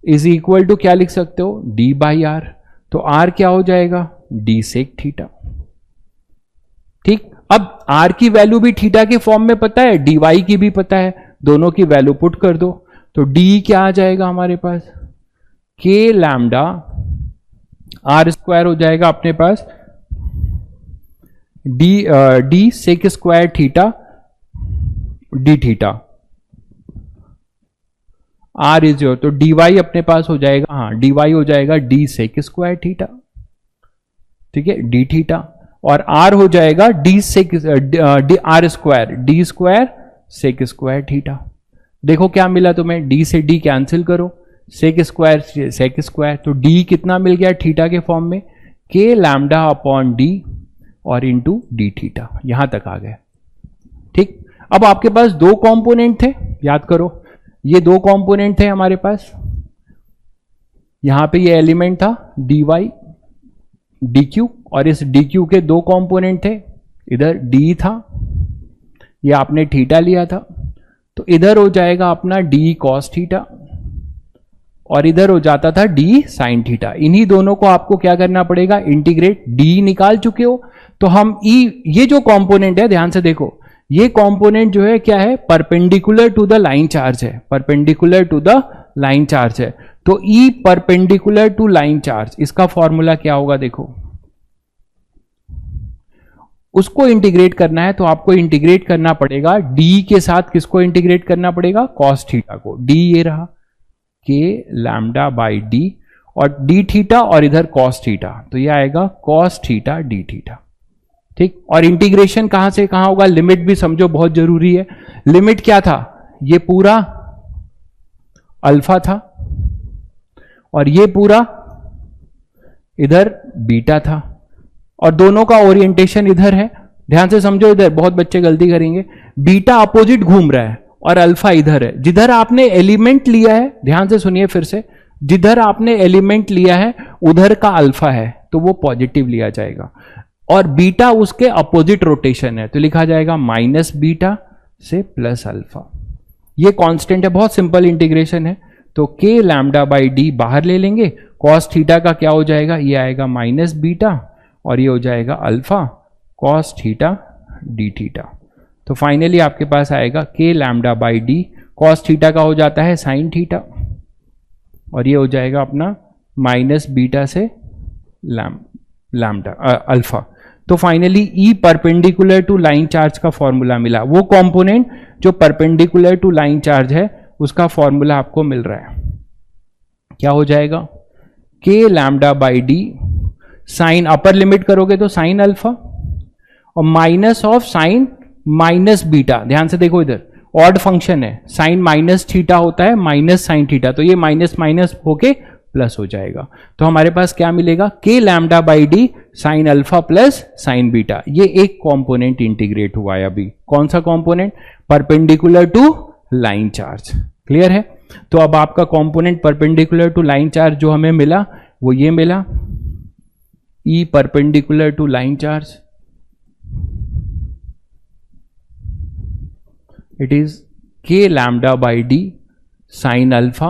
is equal to क्या लिख सकते हो? d by r. तो r क्या हो जाएगा? d सेक थीटा, ठीक। अब r की वैल्यू भी थीटा के फॉर्म में पता है, dy की भी पता है, दोनों की वैल्यू पुट कर दो, तो d क्या आ जाएगा हमारे पास? k लैम्डा r स्क्वायर हो जाएगा अपने पास d sec square theta d theta, r is your, तो dy अपने पास हो जाएगा, हाँ dy हो जाएगा d सेक स्क्वायर थीटा, ठीक है, d थीटा, और r हो जाएगा d sec r square, d square sec square theta. देखो क्या मिला तुम्हें? d से d कैंसिल करो, सेक स्क्वायर सेक स्क्वायर, तो d कितना मिल गया थीटा के फॉर्म में? k लैम्डा अपॉन d और इंटू डी थीटा, यहां तक आ गए, ठीक। अब आपके पास दो कंपोनेंट थे, याद करो, ये दो कंपोनेंट थे हमारे पास, यहां पे ये एलिमेंट था dy dq, और इस dq के दो कंपोनेंट थे, इधर d था, ये आपने थीटा लिया था, तो इधर हो जाएगा अपना d cos थीटा और इधर हो जाता था d sin थीटा। इन्हीं दोनों को आपको क्या करना पड़ेगा? इंटीग्रेट। d निकाल चुके हो, तो हम ये जो कंपोनेंट है ध्यान से देखो, ये कंपोनेंट जो है क्या है? Perpendicular to the line charge है, perpendicular to the line charge है। तो E perpendicular to line charge, इसका फॉर्मूला क्या होगा? देखो, उसको इंटीग्रेट करना है तो आपको इंटीग्रेट करना पड़ेगा डी के साथ, किसको इंटीग्रेट करना पड़ेगा, कॉस थीटा को। डी ये रहा के लैम्डा बाई डी, और डी थीटा और इधर कॉस थीटा, तो ये आएगा कॉस थीटा डी थीटा, ठीक। और इंटीग्रेशन कहां से कहां होगा, लिमिट भी समझो, बहुत जरूरी है। लिमिट क्या था, ये पूरा अल्फा था और ये पूरा इधर बीटा था, और दोनों का ओरिएंटेशन इधर है। ध्यान से समझो, इधर बहुत बच्चे गलती करेंगे, बीटा अपोजिट घूम रहा है और अल्फा इधर है। जिधर आपने एलिमेंट लिया है, ध्यान से सुनिए फिर से, जिधर आपने एलिमेंट लिया है उधर का अल्फा है तो वो पॉजिटिव लिया जाएगा, और बीटा उसके अपोजिट रोटेशन है तो लिखा जाएगा माइनस बीटा से प्लस अल्फा। ये कांस्टेंट है, बहुत सिंपल इंटीग्रेशन है। तो के लैम्डा बाई डी बाहर ले लेंगे, कॉस थीटा का क्या हो जाएगा, ये आएगा माइनस बीटा और ये हो जाएगा alpha cos theta d theta. तो फाइनली आपके पास आएगा के lambda by D, cos theta का हो जाता है साइन थीटा और ये हो जाएगा अपना माइनस बीटा से लैम्डा अल्फा। तो finally e perpendicular to line charge का फॉर्मूला मिला, वो कंपोनेंट जो परपेंडिकुलर टू लाइन चार्ज है उसका फॉर्मूला आपको मिल रहा है। क्या हो जाएगा, k lambda by D sine, upper limit करोगे तो साइन अल्फा और minus of sine minus beta. ध्यान से देखो, इधर ऑड फंक्शन है, साइन माइनस थीटा होता है माइनस साइन थीटा, तो ये माइनस माइनस होके प्लस हो जाएगा। तो हमारे पास क्या मिलेगा, K lambda by D sine alpha plus sine beta. ये एक कंपोनेंट इंटीग्रेट हुआ है अभी। कौन सा component, perpendicular to line charge. Clear है। तो अब आपका component perpendicular to line charge जो हमें मिला वो ये मिला, E perpendicular to line charge, it is K lambda by D sine alpha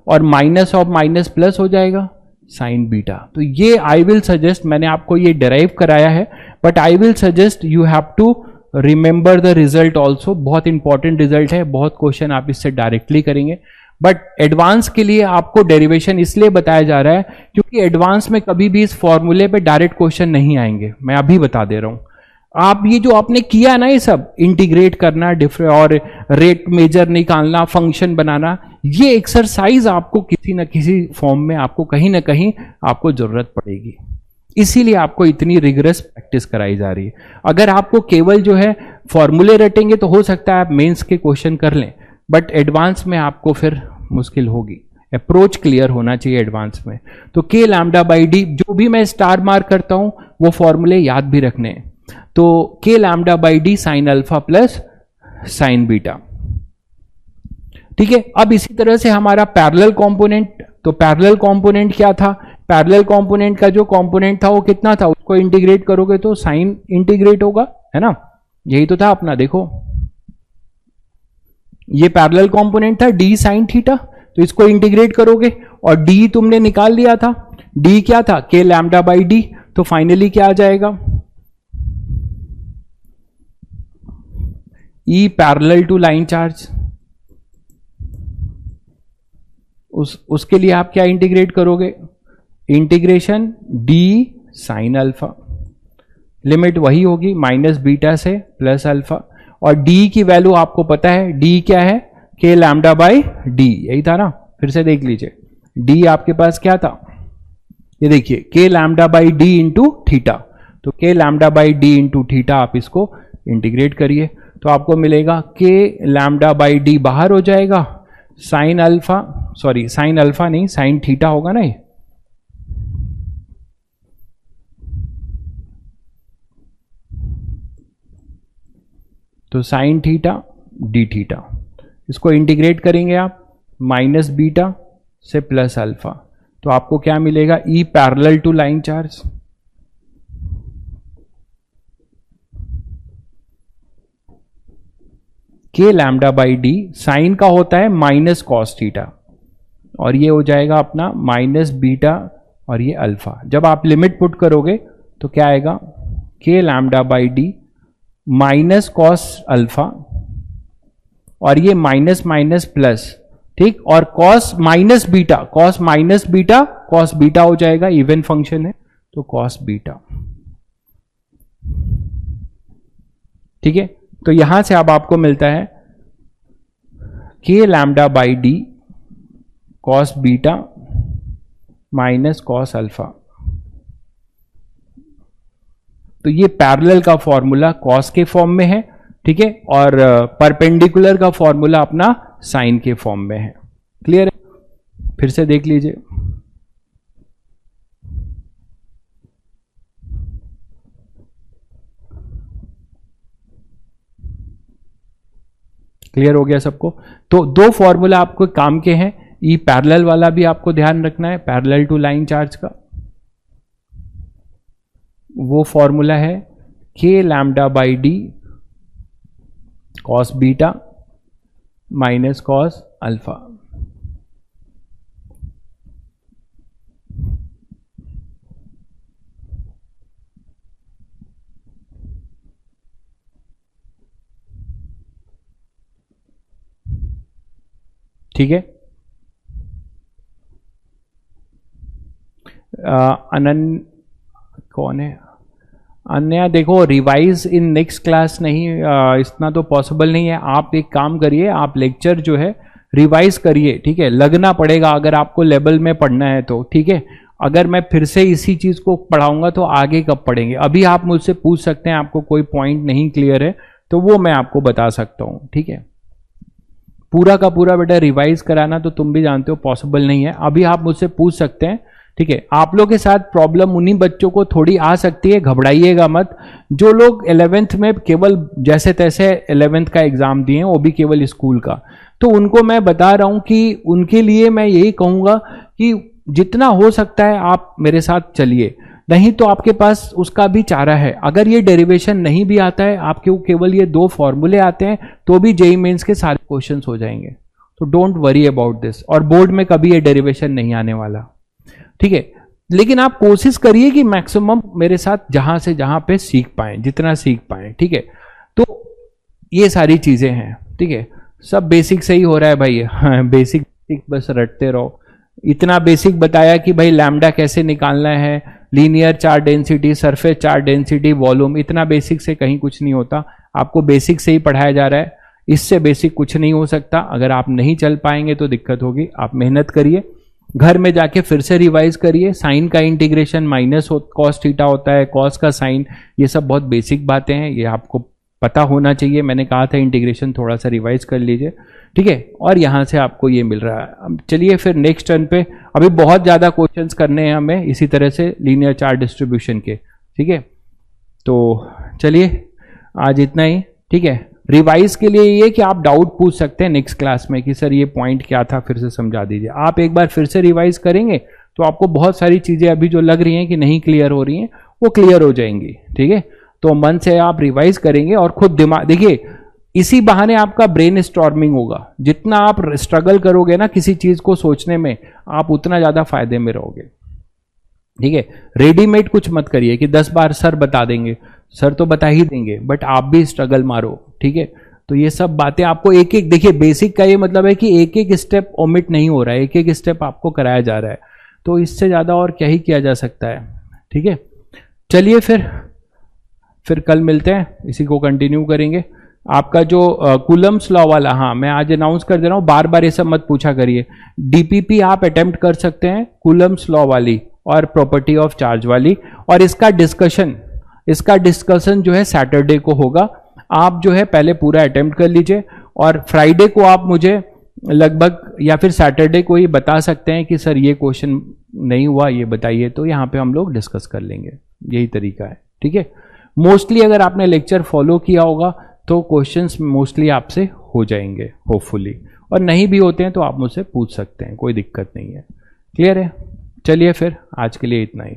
और माइनस ऑफ माइनस प्लस हो जाएगा साइन बीटा। तो ये आई विल सजेस्ट, मैंने आपको ये डिराइव कराया है, but I will suggest you have to remember the result also. बहुत इंपॉर्टेंट रिजल्ट है, बहुत क्वेश्चन आप इससे डायरेक्टली करेंगे, बट एडवांस के लिए आपको डेरिवेशन इसलिए बताया जा रहा है क्योंकि एडवांस में कभी भी इस फॉर्मूले पे डायरेक्ट क्वेश्चन नहीं आएंगे। मैं अभी बता दे रहा हूं, आप ये जो आपने किया ना, ये सब इंटीग्रेट करना, डिफरेंट और रेट मेजर निकालना, फंक्शन बनाना, ये एक्सरसाइज आपको किसी न किसी फॉर्म में आपको कहीं ना कहीं आपको जरूरत पड़ेगी, इसीलिए आपको इतनी रिगरस प्रैक्टिस कराई जा रही है। अगर आपको केवल जो है फॉर्मूले रटेंगे तो हो सकता है आप मेंस के क्वेश्चन कर लें, बट एडवांस में आपको फिर मुश्किल होगी। अप्रोच क्लियर होना चाहिए एडवांस में। तो के लैम्डा बाई डी, जो भी मैं स्टार मार्क करता हूं वो फॉर्मूले याद भी रखने हैं। तो के lambda by D sine alpha plus sine beta, ठीक है। अब इसी तरह से हमारा पैरेलल कंपोनेंट, तो पैरेलल कंपोनेंट क्या था, पैरेलल कंपोनेंट का जो कंपोनेंट था वो कितना था, उसको इंटीग्रेट करोगे तो साइन इंटीग्रेट होगा, है ना, यही तो था अपना। देखो ये पैरेलल कंपोनेंट था डी साइन थीटा, तो इसको इंटीग्रेट करोगे और डी तुमने निकाल लिया था, डी क्या था, के लैम्डा बाई डी। तो फाइनली क्या आ जाएगा, e parallel to line charge. उसके लिए आप क्या इंटीग्रेट करोगे, integration d sine alpha, limit वही होगी माइनस बीटा से प्लस अल्फा, और डी की वैल्यू आपको पता है, डी क्या है, के लैम्डा बाई डी, यही था ना। फिर से देख लीजिए, डी आपके पास क्या था, ये देखिए के lambda by D into theta, तो के lambda by D into theta आप इसको इंटीग्रेट करिए तो आपको मिलेगा के लैम्डा बाई डी बाहर हो जाएगा, sine alpha, sorry sine alpha नहीं साइन थीटा होगा ना ये, तो साइन थीटा डी थीटा, इसको इंटीग्रेट करेंगे आप माइनस बीटा से प्लस अल्फा, तो आपको क्या मिलेगा, e parallel to line charge. K lambda by D sine का होता है माइनस कॉस थीटा और ये हो जाएगा अपना माइनस बीटा और ये अल्फा। जब आप लिमिट पुट करोगे तो क्या आएगा, के lambda by D minus cos alpha और ये माइनस माइनस प्लस, ठीक, और cos minus beta, cos minus beta cos beta हो जाएगा, इवन फंक्शन है तो कॉस बीटा। ठीक है, तो यहां से अब आपको मिलता है k lambda by D cos beta minus cos alpha. तो ये पैरेलल का फॉर्मूला कॉस के फॉर्म में है, ठीक है, और परपेंडिकुलर का फॉर्मूला अपना साइन के फॉर्म में है। क्लियर है? फिर से देख लीजिए। क्लियर हो गया सबको? तो दो फॉर्मूला आपको काम के हैं। ई पैरेलल वाला भी आपको ध्यान रखना है, पैरेलल टू लाइन चार्ज का। वो फॉर्मूला है k lambda by D cos beta minus cos alpha. ठीक है, अनन्य कौन है? अन्य देखो, रिवाइज इन नेक्स्ट क्लास नहीं, इतना तो पॉसिबल नहीं है। आप एक काम करिए, आप लेक्चर जो है रिवाइज करिए, ठीक है, लगना पड़ेगा अगर आपको लेवल में पढ़ना है तो, ठीक है। अगर मैं फिर से इसी चीज को पढ़ाऊंगा तो आगे कब पढ़ेंगे? अभी आप मुझसे पूछ सकते हैं, आपको कोई पॉइंट नहीं क्लियर है तो वो मैं आपको बता सकता हूं, ठीक है। पूरा का पूरा बेटा रिवाइज कराना तो तुम भी जानते हो पॉसिबल नहीं है। अभी आप मुझसे पूछ सकते हैं, ठीक है। आप लोग के साथ प्रॉब्लम उन्हीं बच्चों को थोड़ी आ सकती है, घबराइएगा मत। जो लोग 11th में केवल जैसे तैसे 11th का एग्जाम दिए, वो भी केवल स्कूल का, तो उनको मैं बता रहा हूं कि उनके लिए मैं यही कहूंगा कि जितना हो सकता है आप मेरे साथ चलिए, नहीं तो आपके पास उसका भी चारा है। अगर ये डेरिवेशन नहीं भी आता है, आपके केवल ये दो फॉर्मूले आते हैं, तो भी जेईई मेंस के सारे क्वेश्चंस हो जाएंगे। तो डोंट वरी अबाउट दिस। और बोर्ड में कभी ये डेरिवेशन नहीं आने वाला, ठीक है। लेकिन आप कोशिश करिए कि मैक्सिमम मेरे साथ जहां से जहां पे सीख पाएं, जितना सीख पाएं, ठीक है। तो ये सारी चीजें हैं, ठीक है। सब बेसिक से ही हो रहा है भाई, हाँ, बेसिक बस रटते रहो। इतना बेसिक बताया कि भाई लैम्डा कैसे निकालना है, linear charge density, surface charge density, volume, इतना बेसिक से कहीं कुछ नहीं होता। आपको बेसिक से ही पढ़ाया जा रहा है, इससे बेसिक कुछ नहीं हो सकता। अगर आप नहीं चल पाएंगे तो दिक्कत होगी। आप मेहनत करिए, घर में जाके फिर से रिवाइज करिए। साइन का इंटीग्रेशन माइनस कॉस थीटा होता है, कॉस का साइन, ये सब बहुत बेसिक बातें हैं, ये आपको पता होना चाहिए। मैंने कहा था इंटीग्रेशन थोड़ा सा रिवाइज कर लीजिए, ठीक है। और यहां से आपको ये मिल रहा है। अब चलिए फिर नेक्स्ट टर्न पे, अभी बहुत ज्यादा क्वेश्चंस करने हैं हमें इसी तरह से लीनियर चार्ज डिस्ट्रीब्यूशन के, ठीक है। तो चलिए आज इतना ही, ठीक है। रिवाइज के लिए ये कि आप डाउट पूछ सकते हैं नेक्स्ट क्लास में कि सर ये पॉइंट क्या था, फिर से समझा दीजिए। आप एक बार फिर से रिवाइज करेंगे तो आपको बहुत सारी चीजें अभी जो लग रही हैं कि नहीं क्लियर हो रही हैं, वो क्लियर हो जाएंगी, ठीक है। तो मन से आप रिवाइज करेंगे और खुद दिमाग, देखिए इसी बहाने आपका ब्रेन स्टॉर्मिंग होगा। जितना आप स्ट्रगल करोगे ना किसी चीज को सोचने में, आप उतना ज्यादा फायदे में रहोगे, ठीक है। रेडीमेड कुछ मत करिए कि 10 बार सर बता देंगे, सर तो बता ही देंगे, बट आप भी स्ट्रगल मारो, ठीक है। तो ये सब बातें आपको एक एक, देखिए बेसिक का ये मतलब है कि एक एक स्टेप ओमिट नहीं हो रहा है, एक एक स्टेप आपको कराया जा रहा है। तो इससे ज्यादा और क्या ही किया जा सकता है, ठीक है। चलिए फिर कल मिलते हैं, इसी को कंटिन्यू करेंगे। आपका जो कूलम्स लॉ वाला, हाँ मैं आज अनाउंस कर दे रहा हूं, बार बार ये सब मत पूछा करिए। डीपीपी आप अटेम्प्ट कर सकते हैं, कूलम्स लॉ वाली और प्रॉपर्टी ऑफ चार्ज वाली, और इसका डिस्कशन जो है सैटरडे को होगा। आप जो है पहले पूरा अटेम्प्ट कर लीजिए, और फ्राइडे को आप मुझे लगभग या फिर सैटरडे को ही बता सकते हैं कि सर ये क्वेश्चन नहीं हुआ, ये बताइए, तो यहाँ पे हम लोग डिस्कस कर लेंगे। यही तरीका है, ठीक है। मोस्टली अगर आपने लेक्चर फॉलो किया होगा तो क्वेश्चंस मोस्टली आपसे हो जाएंगे होपफुली, और नहीं भी होते हैं तो आप मुझसे पूछ सकते हैं, कोई दिक्कत नहीं है। क्लियर है? चलिए फिर आज के लिए इतना ही।